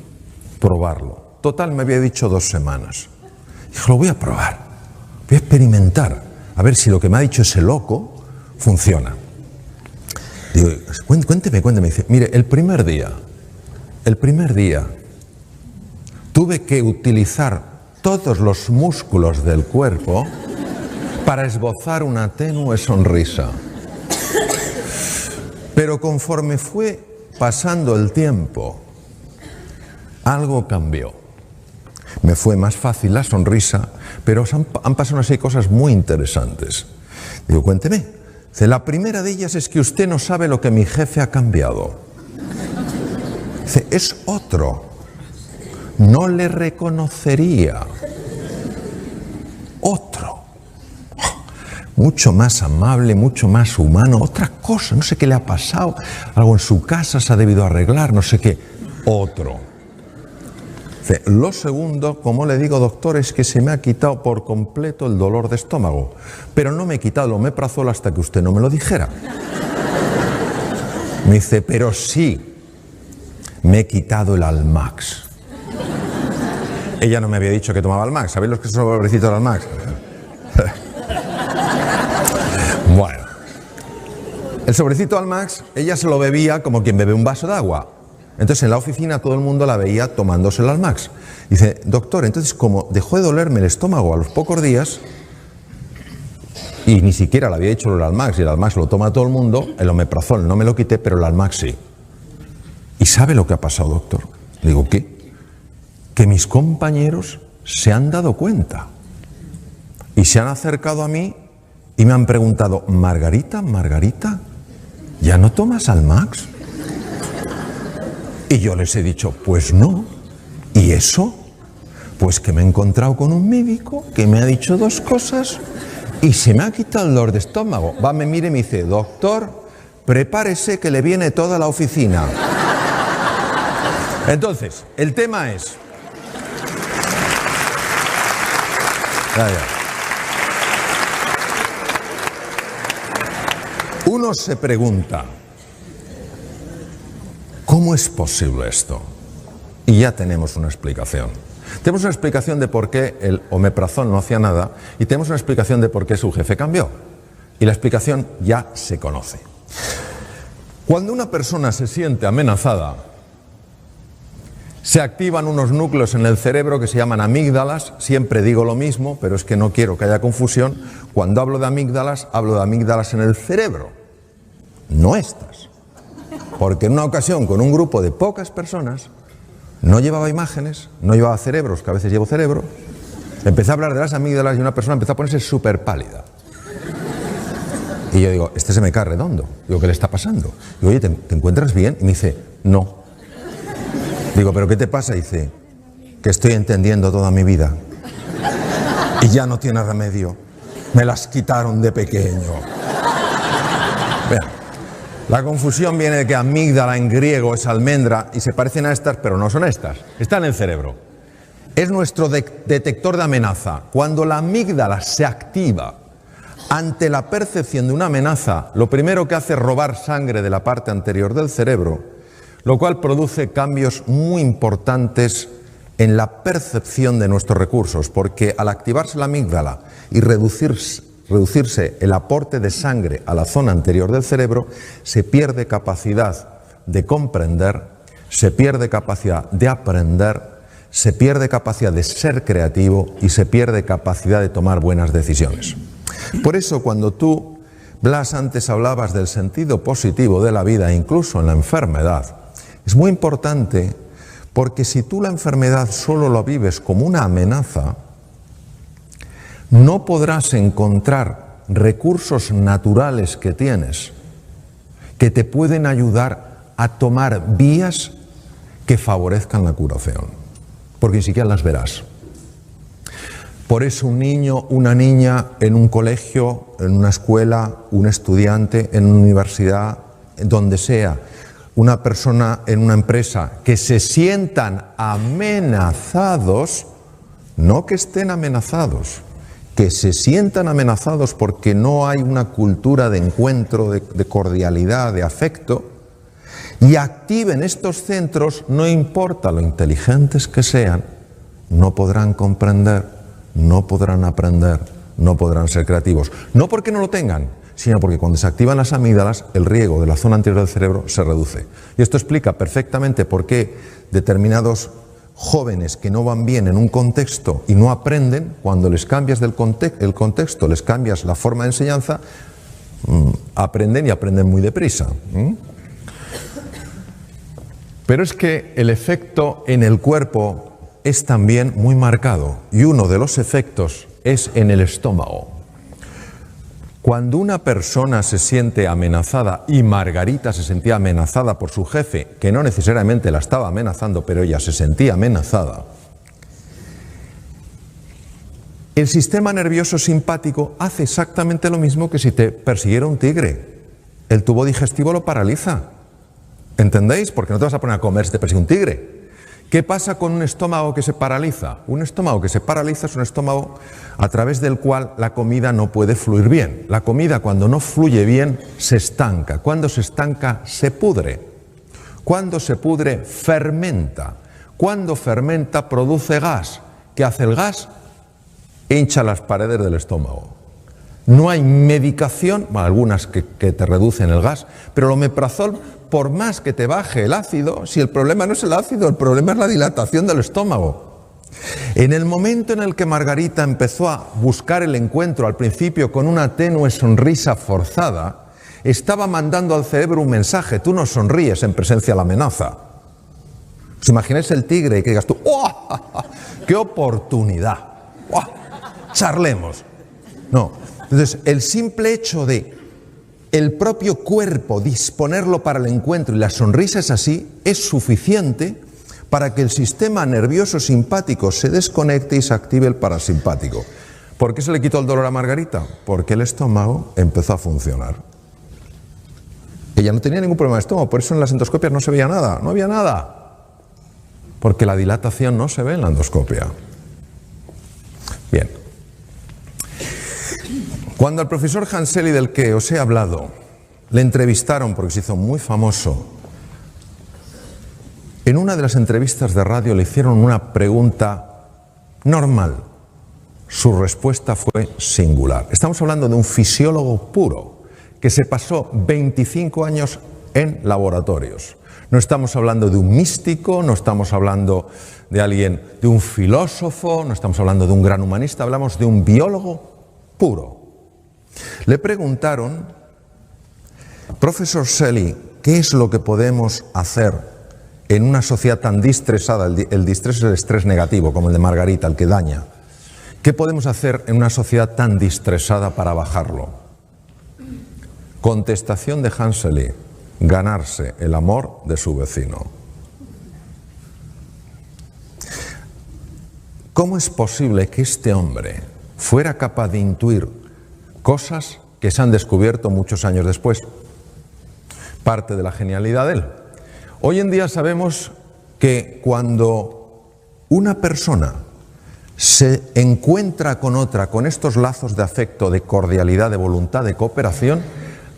probarlo. Total, me había dicho 2 semanas. Dije, lo voy a probar, voy a experimentar, a ver si lo que me ha dicho ese loco funciona. Digo, cuénteme. Dice, mire, el primer día, tuve que utilizar todos los músculos del cuerpo para esbozar una tenue sonrisa. Pero conforme fue pasando el tiempo, algo cambió. Me fue más fácil la sonrisa, pero han pasado así cosas muy interesantes. Digo, cuénteme. Dice, la primera de ellas es que usted no sabe lo que mi jefe ha cambiado. Dice, es otro. No le reconocería. Otro. Mucho más amable, mucho más humano. Otra cosa, no sé qué le ha pasado. Algo en su casa se ha debido arreglar, no sé qué. Otro. Dice, lo segundo, como le digo, doctor, es que se me ha quitado por completo el dolor de estómago. Pero no me he quitado el omeprazol hasta que usted no me lo dijera. Me dice, pero sí, me he quitado el Almax. Ella no me había dicho que tomaba Almax. ¿Sabéis los que son los pobrecitos del Almax? Bueno. El sobrecito Almax, ella se lo bebía como quien bebe un vaso de agua. Entonces en la oficina todo el mundo la veía tomándose el Almax. Dice, doctor, entonces como dejó de dolerme el estómago a los pocos días, y ni siquiera le había hecho el Almax, y el Almax lo toma todo el mundo, el omeprazol no me lo quité, pero el Almax sí. ¿Y sabe lo que ha pasado, doctor? Le digo, ¿qué? Que mis compañeros se han dado cuenta y se han acercado a mí y me han preguntado, Margarita, ¿ya no tomas Almax? Y yo les he dicho, pues no. ¿Y eso? Pues que me he encontrado con un médico que me ha dicho dos cosas y se me ha quitado el dolor de estómago. Va, me mira y me dice, doctor, prepárese que le viene toda la oficina. Entonces, el tema es... Uno se pregunta, ¿cómo es posible esto? Y ya tenemos una explicación. Tenemos una explicación de por qué el omeprazol no hacía nada y tenemos una explicación de por qué su jefe cambió. Y la explicación ya se conoce. Cuando una persona se siente amenazada, se activan unos núcleos en el cerebro que se llaman amígdalas. Siempre digo lo mismo, pero es que no quiero que haya confusión. Cuando hablo de amígdalas en el cerebro, no estas. Porque en una ocasión, con un grupo de pocas personas, no llevaba imágenes, no llevaba cerebros, que a veces llevo cerebro, empecé a hablar de las amígdalas y una persona empezó a ponerse súper pálida. Y yo digo, este se me cae redondo. Digo, ¿qué le está pasando? Digo, oye, ¿te encuentras bien? Y me dice, no. Digo, ¿pero qué te pasa? Y dice, que estoy entendiendo toda mi vida. Y ya no tiene remedio. Me las quitaron de pequeño. Vean, la confusión viene de que amígdala en griego es almendra y se parecen a estas, pero no son estas. Están en el cerebro. Es nuestro detector de amenaza. Cuando la amígdala se activa ante la percepción de una amenaza, lo primero que hace es robar sangre de la parte anterior del cerebro, lo cual produce cambios muy importantes en la percepción de nuestros recursos, porque al activarse la amígdala y reducirse el aporte de sangre a la zona anterior del cerebro, se pierde capacidad de comprender, se pierde capacidad de aprender, se pierde capacidad de ser creativo y se pierde capacidad de tomar buenas decisiones. Por eso cuando tú, Blas, antes hablabas del sentido positivo de la vida, incluso en la enfermedad, es muy importante porque si tú la enfermedad solo lo vives como una amenaza, no podrás encontrar recursos naturales que tienes que te pueden ayudar a tomar vías que favorezcan la curación, porque ni siquiera las verás. Por eso un niño, una niña en un colegio, en una escuela, un estudiante en una universidad, donde sea, una persona en una empresa, que se sientan amenazados, no que estén amenazados, que se sientan amenazados porque no hay una cultura de encuentro, de cordialidad, de afecto, y activen estos centros, no importa lo inteligentes que sean, no podrán comprender, no podrán aprender, no podrán ser creativos. No porque no lo tengan, sino porque cuando se activan las amígdalas, el riego de la zona anterior del cerebro se reduce. Y esto explica perfectamente por qué determinados jóvenes que no van bien en un contexto y no aprenden, cuando les cambias el contexto, les cambias la forma de enseñanza, aprenden y aprenden muy deprisa. Pero es que el efecto en el cuerpo es también muy marcado y uno de los efectos es en el estómago. Cuando una persona se siente amenazada, y Margarita se sentía amenazada por su jefe, que no necesariamente la estaba amenazando, pero ella se sentía amenazada, el sistema nervioso simpático hace exactamente lo mismo que si te persiguiera un tigre. El tubo digestivo lo paraliza. ¿Entendéis? Porque no te vas a poner a comer si te persigue un tigre. ¿Qué pasa con un estómago que se paraliza? Un estómago que se paraliza es un estómago a través del cual la comida no puede fluir bien. La comida, cuando no fluye bien, se estanca. Cuando se estanca, se pudre. Cuando se pudre, fermenta. Cuando fermenta, produce gas. ¿Qué hace el gas? Hincha las paredes del estómago. No hay medicación, bueno, algunas que te reducen el gas, pero el omeprazol, por más que te baje el ácido, si el problema no es el ácido, el problema es la dilatación del estómago. En el momento en el que Margarita empezó a buscar el encuentro, al principio con una tenue sonrisa forzada, estaba mandando al cerebro un mensaje: tú no sonríes en presencia de la amenaza. ¿Os imagináis el tigre y que digas tú, ¡oh, qué oportunidad! ¡Oh, charlemos! No. Entonces, el simple hecho de el propio cuerpo disponerlo para el encuentro y la sonrisa es así, es suficiente para que el sistema nervioso simpático se desconecte y se active el parasimpático. ¿Por qué se le quitó el dolor a Margarita? Porque el estómago empezó a funcionar. Ella no tenía ningún problema de estómago, por eso en las endoscopias no se veía nada, no había nada. Porque la dilatación no se ve en la endoscopia. Bien. Cuando al profesor Hanseli, del que os he hablado, le entrevistaron porque se hizo muy famoso, en una de las entrevistas de radio le hicieron una pregunta normal. Su respuesta fue singular. Estamos hablando de un fisiólogo puro que se pasó 25 años en laboratorios. No estamos hablando de un místico, no estamos hablando de alguien, de un filósofo, no estamos hablando de un gran humanista, hablamos de un biólogo puro. Le preguntaron, profesor Selly, ¿qué es lo que podemos hacer en una sociedad tan distresada? El distrés es el estrés negativo, como el de Margarita, el que daña. ¿Qué podemos hacer en una sociedad tan distresada para bajarlo? Contestación de Hanseli: ganarse el amor de su vecino. ¿Cómo es posible que este hombre fuera capaz de intuir cosas que se han descubierto muchos años después? Parte de la genialidad de él. Hoy en día sabemos que cuando una persona se encuentra con otra, con estos lazos de afecto, de cordialidad, de voluntad, de cooperación,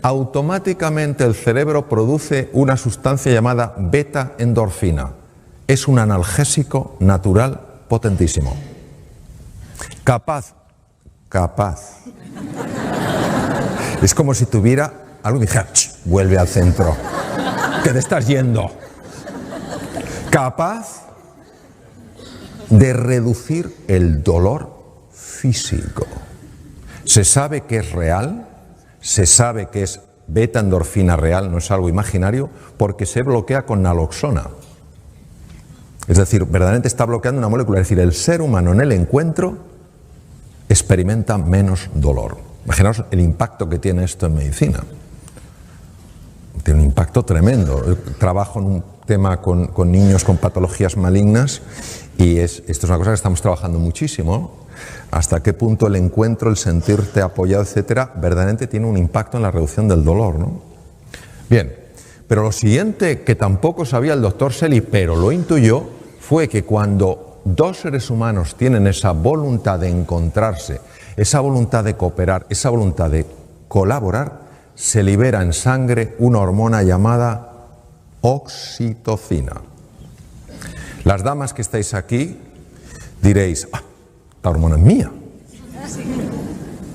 automáticamente el cerebro produce una sustancia llamada beta-endorfina. Es un analgésico natural potentísimo. Capaz. Es como si tuviera algo y dijera, vuelve al centro, que te estás yendo. Capaz de reducir el dolor físico. Se sabe que es real, se sabe que es beta-endorfina real, no es algo imaginario, porque se bloquea con naloxona. Es decir, verdaderamente está bloqueando una molécula. Es decir, el ser humano en el encuentro experimenta menos dolor. Imaginaos el impacto que tiene esto en medicina. Tiene un impacto tremendo. Yo trabajo en un tema con niños con patologías malignas y esto es una cosa que estamos trabajando muchísimo. Hasta qué punto el encuentro, el sentirte apoyado, etcétera, verdaderamente tiene un impacto en la reducción del dolor, ¿no? Bien, pero lo siguiente que tampoco sabía el doctor Selly, pero lo intuyó, fue que cuando dos seres humanos tienen esa voluntad de encontrarse, esa voluntad de cooperar, esa voluntad de colaborar, se libera en sangre una hormona llamada oxitocina. Las damas que estáis aquí diréis, esta hormona es mía.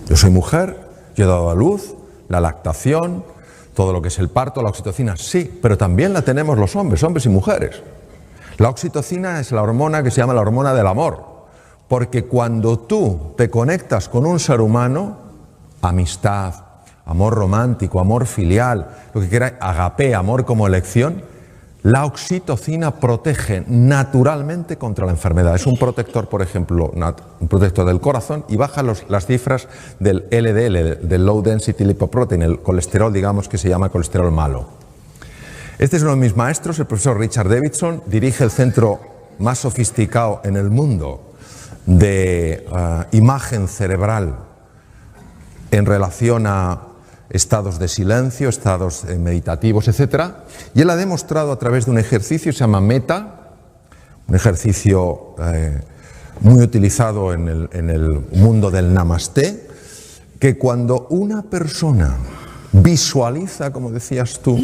Yo soy mujer, yo he dado a luz, la lactación, todo lo que es el parto, la oxitocina, sí, pero también la tenemos los hombres y mujeres. La oxitocina es la hormona que se llama la hormona del amor, porque cuando tú te conectas con un ser humano, amistad, amor romántico, amor filial, lo que quieras, agape, amor como elección, la oxitocina protege naturalmente contra la enfermedad. Es un protector, por ejemplo, un protector del corazón y baja las cifras del LDL, del Low Density Lipoprotein, el colesterol, digamos, que se llama colesterol malo. Este es uno de mis maestros, el profesor Richard Davidson, dirige el centro más sofisticado en el mundo de imagen cerebral en relación a estados de silencio, estados meditativos, etc. Y él ha demostrado a través de un ejercicio, se llama Meta, un ejercicio muy utilizado en el mundo del Namasté, que cuando una persona visualiza, como decías tú,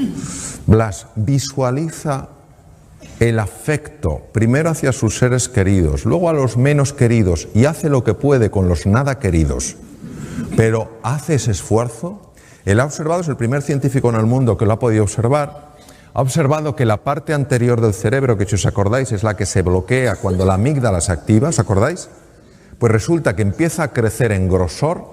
Blas, visualiza el afecto, primero hacia sus seres queridos, luego a los menos queridos, y hace lo que puede con los nada queridos, pero hace ese esfuerzo. Él ha observado, es el primer científico en el mundo que lo ha podido observar, ha observado que la parte anterior del cerebro, que si os acordáis es la que se bloquea cuando la amígdala se activa, ¿os acordáis? Pues resulta que empieza a crecer en grosor,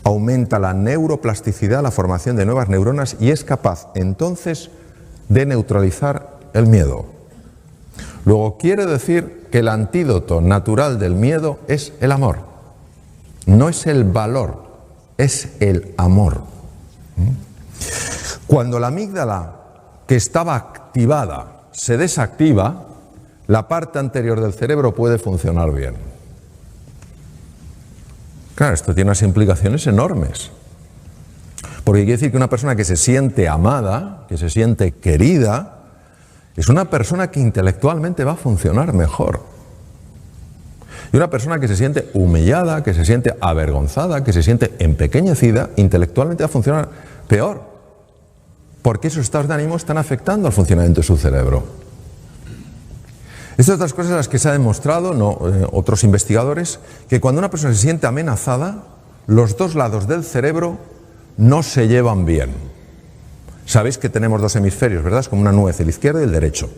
aumenta la neuroplasticidad, la formación de nuevas neuronas y es capaz entonces de neutralizar el miedo. Luego quiere decir que el antídoto natural del miedo es el amor. No es el valor, es el amor. Cuando la amígdala, que estaba activada, se desactiva, la parte anterior del cerebro puede funcionar bien. Claro, esto tiene unas implicaciones enormes. Porque quiere decir que una persona que se siente amada, que se siente querida, es una persona que intelectualmente va a funcionar mejor. Y una persona que se siente humillada, que se siente avergonzada, que se siente empequeñecida, intelectualmente va a funcionar peor. Porque esos estados de ánimo están afectando al funcionamiento de su cerebro. Estas otras cosas en las que se ha demostrado, otros investigadores, que cuando una persona se siente amenazada, los dos lados del cerebro no se llevan bien. Sabéis que tenemos dos hemisferios, ¿verdad? Es como una nuez, el izquierdo y el derecho.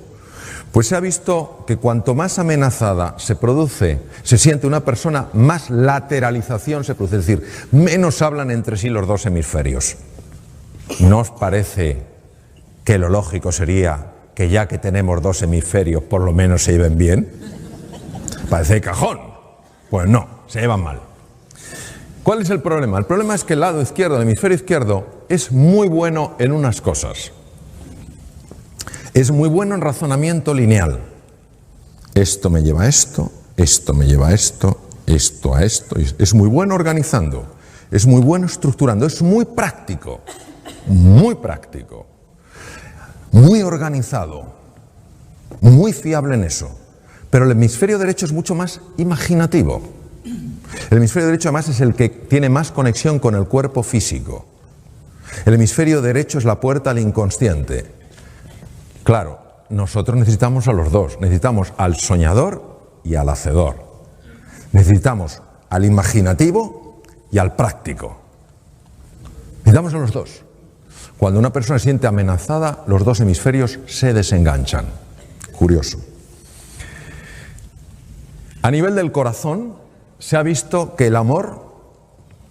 Pues se ha visto que cuanto más amenazada se siente una persona, más lateralización se produce, es decir, menos hablan entre sí los dos hemisferios. ¿No os parece que lo lógico sería que ya que tenemos dos hemisferios, por lo menos se lleven bien? Parece de cajón. Pues no, se llevan mal. ¿Cuál es el problema? El problema es que el lado izquierdo, el hemisferio izquierdo, es muy bueno en unas cosas. Es muy bueno en razonamiento lineal. Esto me lleva a esto, esto me lleva a esto, esto a esto. Es muy bueno organizando, es muy bueno estructurando, es muy práctico, muy organizado, muy fiable en eso. Pero el hemisferio derecho es mucho más imaginativo. El hemisferio derecho además es el que tiene más conexión con el cuerpo físico. El hemisferio derecho es la puerta al inconsciente. Claro, nosotros necesitamos a los dos. Necesitamos al soñador y al hacedor. Necesitamos al imaginativo y al práctico. Necesitamos a los dos. Cuando una persona se siente amenazada, los dos hemisferios se desenganchan. Curioso. A nivel del corazón, se ha visto que el amor,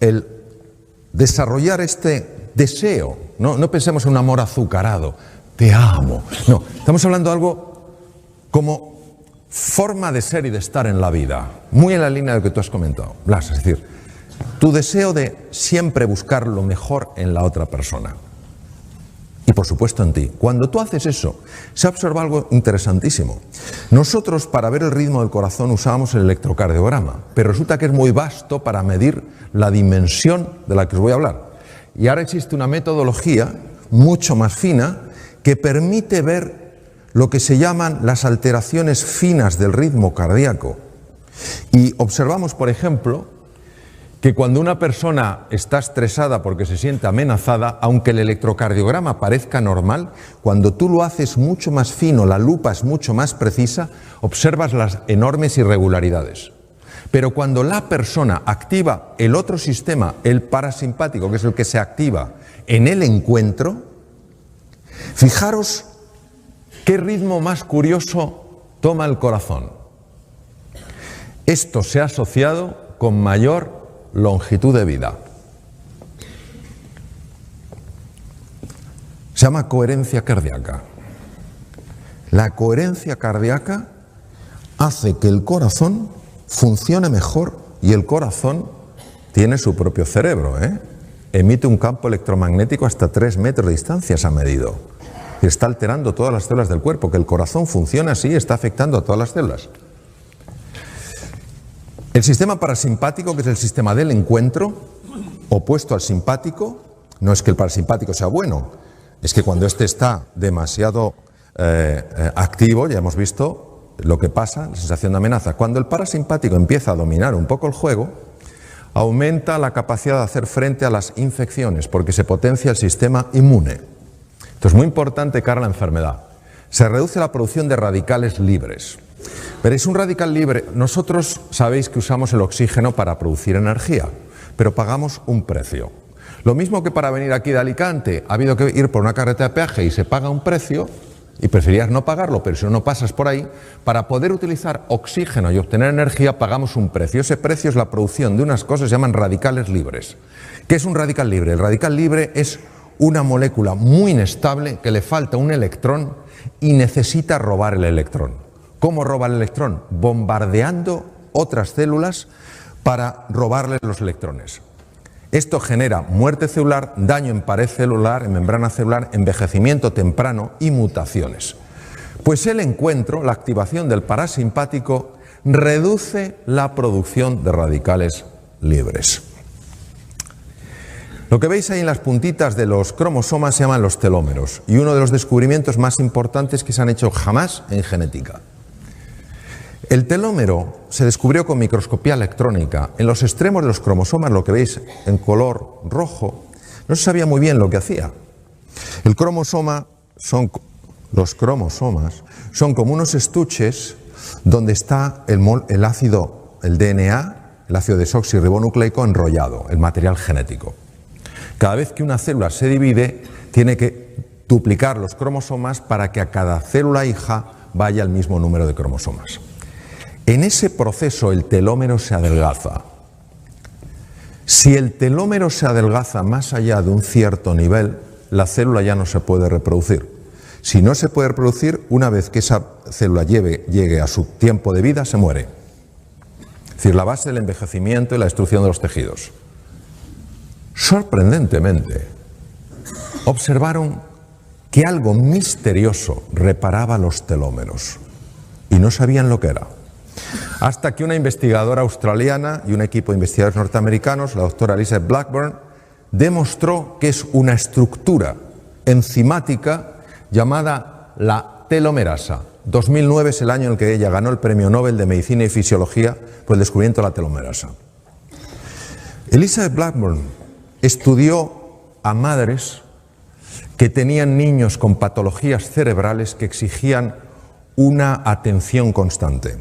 el desarrollar este deseo, no pensemos en un amor azucarado, te amo. No, estamos hablando de algo como forma de ser y de estar en la vida, muy en la línea de lo que tú has comentado, Blas, es decir, tu deseo de siempre buscar lo mejor en la otra persona. Y por supuesto en ti. Cuando tú haces eso, se observa algo interesantísimo. Nosotros para ver el ritmo del corazón usábamos el electrocardiograma, pero resulta que es muy vasto para medir la dimensión de la que os voy a hablar. Y ahora existe una metodología mucho más fina que permite ver lo que se llaman las alteraciones finas del ritmo cardíaco. Y observamos, por ejemplo, que cuando una persona está estresada porque se siente amenazada, aunque el electrocardiograma parezca normal, cuando tú lo haces mucho más fino, la lupa es mucho más precisa, observas las enormes irregularidades. Pero cuando la persona activa el otro sistema, el parasimpático, que es el que se activa en el encuentro, fijaros qué ritmo más curioso toma el corazón. Esto se ha asociado con mayor longitud de vida. Se llama coherencia cardíaca. La coherencia cardíaca hace que el corazón funcione mejor y el corazón tiene su propio cerebro, Emite un campo electromagnético hasta 3 metros de distancia, se ha medido. Y está alterando todas las células del cuerpo. Que el corazón funcione así está afectando a todas las células. El sistema parasimpático, que es el sistema del encuentro, opuesto al simpático, no es que el parasimpático sea bueno, es que cuando este está demasiado activo, ya hemos visto lo que pasa, la sensación de amenaza. Cuando el parasimpático empieza a dominar un poco el juego, aumenta la capacidad de hacer frente a las infecciones, porque se potencia el sistema inmune. Esto es muy importante cara a la enfermedad. Se reduce la producción de radicales libres. Veréis, un radical libre, nosotros sabéis que usamos el oxígeno para producir energía, pero pagamos un precio. Lo mismo que para venir aquí de Alicante ha habido que ir por una carretera de peaje y se paga un precio, y preferirías no pagarlo, pero si no pasas por ahí, para poder utilizar oxígeno y obtener energía pagamos un precio. Ese precio es la producción de unas cosas que se llaman radicales libres. ¿Qué es un radical libre? El radical libre es una molécula muy inestable que le falta un electrón y necesita robar el electrón. ¿Cómo roba el electrón? Bombardeando otras células para robarle los electrones. Esto genera muerte celular, daño en pared celular, en membrana celular, envejecimiento temprano y mutaciones. Pues el encuentro, la activación del parasimpático, reduce la producción de radicales libres. Lo que veis ahí en las puntitas de los cromosomas se llaman los telómeros, y uno de los descubrimientos más importantes que se han hecho jamás en genética. El telómero se descubrió con microscopía electrónica. En los extremos de los cromosomas, lo que veis en color rojo, no se sabía muy bien lo que hacía. Los cromosomas son como unos estuches donde está el ácido, el DNA, el ácido desoxirribonucleico enrollado, el material genético. Cada vez que una célula se divide, tiene que duplicar los cromosomas para que a cada célula hija vaya el mismo número de cromosomas. En ese proceso el telómero se adelgaza. Si el telómero se adelgaza más allá de un cierto nivel, la célula ya no se puede reproducir. Si no se puede reproducir, una vez que esa célula llegue a su tiempo de vida, se muere. Es decir, la base del envejecimiento y la destrucción de los tejidos. Sorprendentemente, observaron que algo misterioso reparaba los telómeros y no sabían lo que era. Hasta que una investigadora australiana y un equipo de investigadores norteamericanos, la doctora Elizabeth Blackburn, demostró que es una estructura enzimática llamada la telomerasa. 2009 es el año en el que ella ganó el Premio Nobel de Medicina y Fisiología por el descubrimiento de la telomerasa. Elizabeth Blackburn estudió a madres que tenían niños con patologías cerebrales que exigían una atención constante.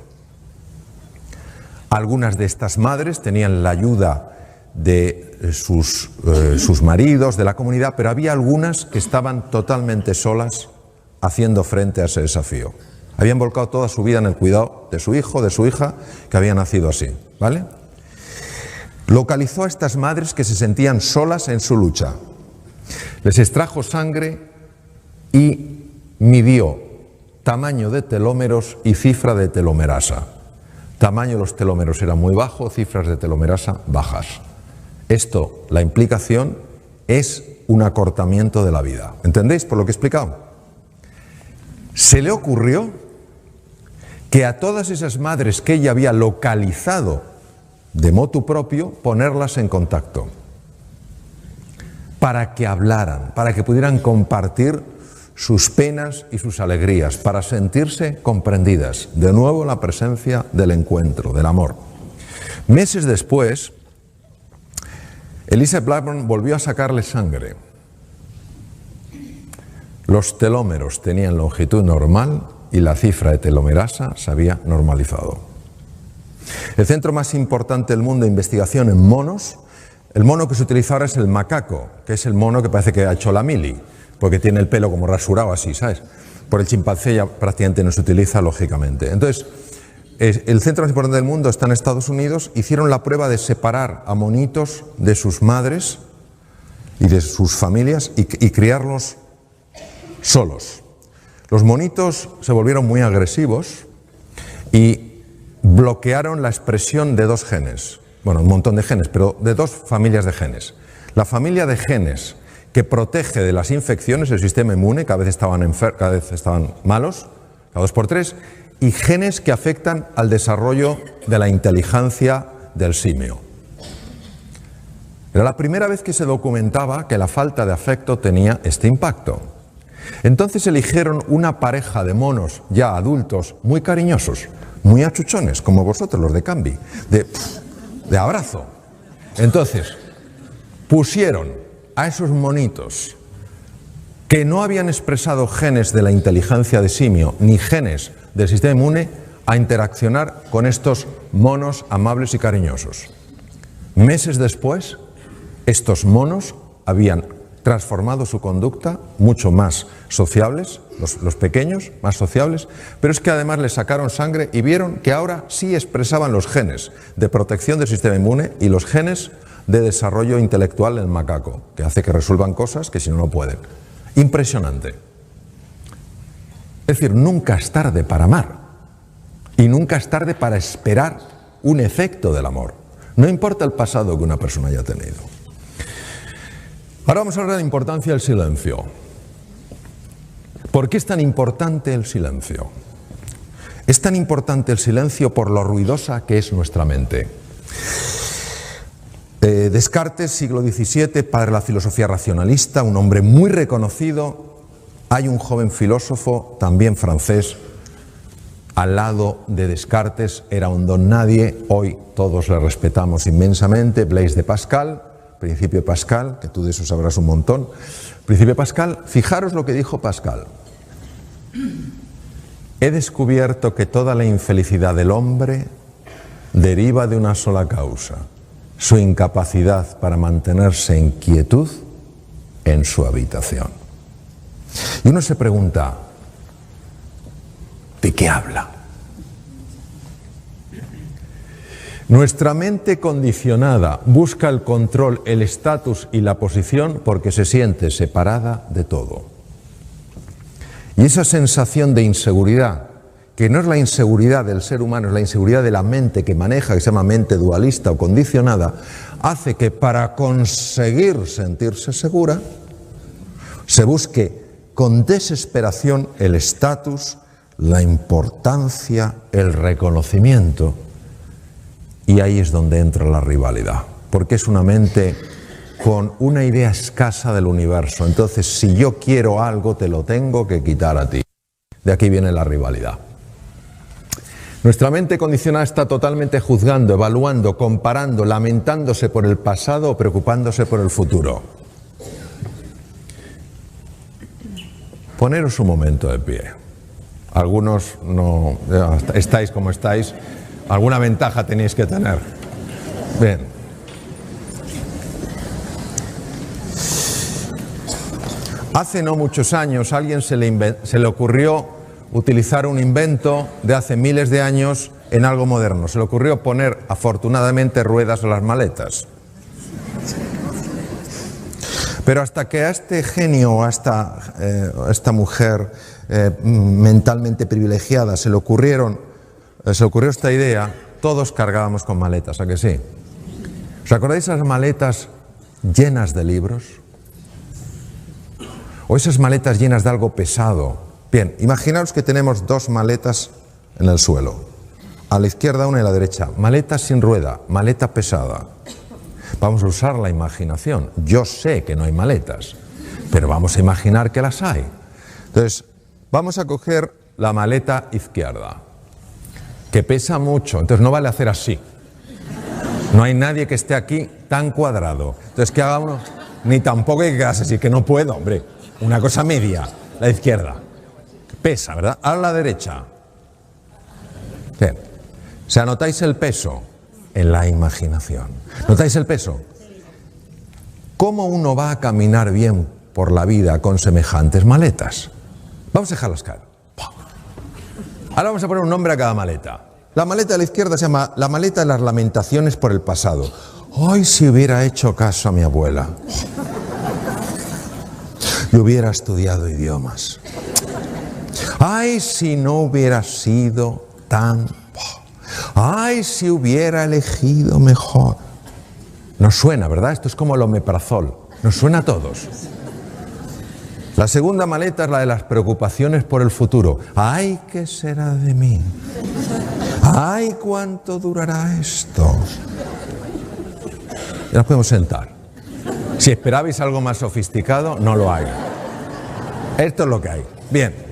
Algunas de estas madres tenían la ayuda de sus maridos, de la comunidad, pero había algunas que estaban totalmente solas haciendo frente a ese desafío. Habían volcado toda su vida en el cuidado de su hijo, de su hija, que había nacido así, ¿vale? Localizó a estas madres que se sentían solas en su lucha. Les extrajo sangre y midió tamaño de telómeros y cifra de telomerasa. Tamaño de los telómeros era muy bajo, cifras de telomerasa bajas. Esto, la implicación, es un acortamiento de la vida. ¿Entendéis por lo que he explicado? Se le ocurrió que a todas esas madres que ella había localizado de motu propio, ponerlas en contacto para que hablaran, para que pudieran compartir sus penas y sus alegrías, para sentirse comprendidas. De nuevo la presencia del encuentro, del amor. Meses después, Elizabeth Blackburn volvió a sacarle sangre. Los telómeros tenían longitud normal y la cifra de telomerasa se había normalizado. El centro más importante del mundo de investigación en monos, el mono que se utiliza ahora es el macaco, que es el mono que parece que ha hecho la mili, porque tiene el pelo como rasurado así, ¿sabes? Por el chimpancé ya prácticamente no se utiliza, lógicamente. Entonces, el centro más importante del mundo está en Estados Unidos. Hicieron la prueba de separar a monitos de sus madres y de sus familias y criarlos solos. Los monitos se volvieron muy agresivos y bloquearon la expresión de dos genes. Bueno, un montón de genes, pero de dos familias de genes. La familia de genes que protege de las infecciones, el sistema inmune, cada vez estaban malos, cada 2 por 3, y genes que afectan al desarrollo de la inteligencia del simio. Era la primera vez que se documentaba que la falta de afecto tenía este impacto. Entonces eligieron una pareja de monos ya adultos muy cariñosos, muy achuchones, como vosotros, los de Cambi, de abrazo. Entonces, pusieron a esos monitos que no habían expresado genes de la inteligencia de simio ni genes del sistema inmune a interaccionar con estos monos amables y cariñosos. Meses después, estos monos habían transformado su conducta, mucho más sociables, los pequeños, más sociables, pero es que además les sacaron sangre y vieron que ahora sí expresaban los genes de protección del sistema inmune y los genes de desarrollo intelectual del macaco, que hace que resuelvan cosas que si no, no pueden. Impresionante. Es decir, nunca es tarde para amar y nunca es tarde para esperar un efecto del amor. No importa el pasado que una persona haya tenido. Ahora vamos a hablar de la importancia del silencio. ¿Por qué es tan importante el silencio? Es tan importante el silencio por lo ruidosa que es nuestra mente. Descartes, siglo XVII, padre de la filosofía racionalista, un hombre muy reconocido. Hay un joven filósofo, también francés, al lado de Descartes, era un don nadie, hoy todos le respetamos inmensamente, Blaise de Pascal, Principio de Pascal, que tú de eso sabrás un montón. Principio de Pascal, fijaros lo que dijo Pascal. He descubierto que toda la infelicidad del hombre deriva de una sola causa, su incapacidad para mantenerse en quietud en su habitación. Y uno se pregunta, ¿de qué habla? Nuestra mente condicionada busca el control, el estatus y la posición porque se siente separada de todo. Y esa sensación de inseguridad, que no es la inseguridad del ser humano, es la inseguridad de la mente que maneja, que se llama mente dualista o condicionada, hace que para conseguir sentirse segura, se busque con desesperación el estatus, la importancia, el reconocimiento. Y ahí es donde entra la rivalidad, porque es una mente con una idea escasa del universo. Entonces, si yo quiero algo, te lo tengo que quitar a ti. De aquí viene la rivalidad. Nuestra mente condicionada está totalmente juzgando, evaluando, comparando, lamentándose por el pasado o preocupándose por el futuro. Poneros un momento de pie. Algunos no estáis como estáis. Alguna ventaja tenéis que tener. Bien. Hace no muchos años a alguien se le ocurrió utilizar un invento de hace miles de años en algo moderno. Se le ocurrió poner, afortunadamente, ruedas a las maletas. Pero hasta que a este genio, a esta mujer mentalmente privilegiada se le ocurrió esta idea, todos cargábamos con maletas, ¿a que sí? ¿Os acordáis de esas maletas llenas de libros? ¿O esas maletas llenas de algo pesado? Bien, imaginaos que tenemos dos maletas en el suelo. A la izquierda una y a la derecha. Maleta sin rueda, maleta pesada. Vamos a usar la imaginación. Yo sé que no hay maletas, pero vamos a imaginar que las hay. Entonces, vamos a coger la maleta izquierda, que pesa mucho, entonces no vale hacer así. No hay nadie que esté aquí tan cuadrado. Entonces, que haga uno, ni tampoco hay que quedarse así, que no puedo, hombre. Una cosa media, la izquierda. Pesa, ¿verdad? Ahora la derecha. Bien. ¿Se anotáis el peso? En la imaginación. ¿Notáis el peso? ¿Cómo uno va a caminar bien por la vida con semejantes maletas? Vamos a dejarlas caer. Ahora vamos a poner un nombre a cada maleta. La maleta de la izquierda se llama la maleta de las lamentaciones por el pasado. Ay, si hubiera hecho caso a mi abuela. Y hubiera estudiado idiomas. Ay, si no hubiera sido tan... Ay, si hubiera elegido mejor. Nos suena, ¿verdad? Esto es como el omeprazol. Nos suena a todos. La segunda maleta es la de las preocupaciones por el futuro. Ay, ¿qué será de mí? Ay, ¿cuánto durará esto? Ya nos podemos sentar. Si esperabais algo más sofisticado, no lo hay. Esto es lo que hay. Bien.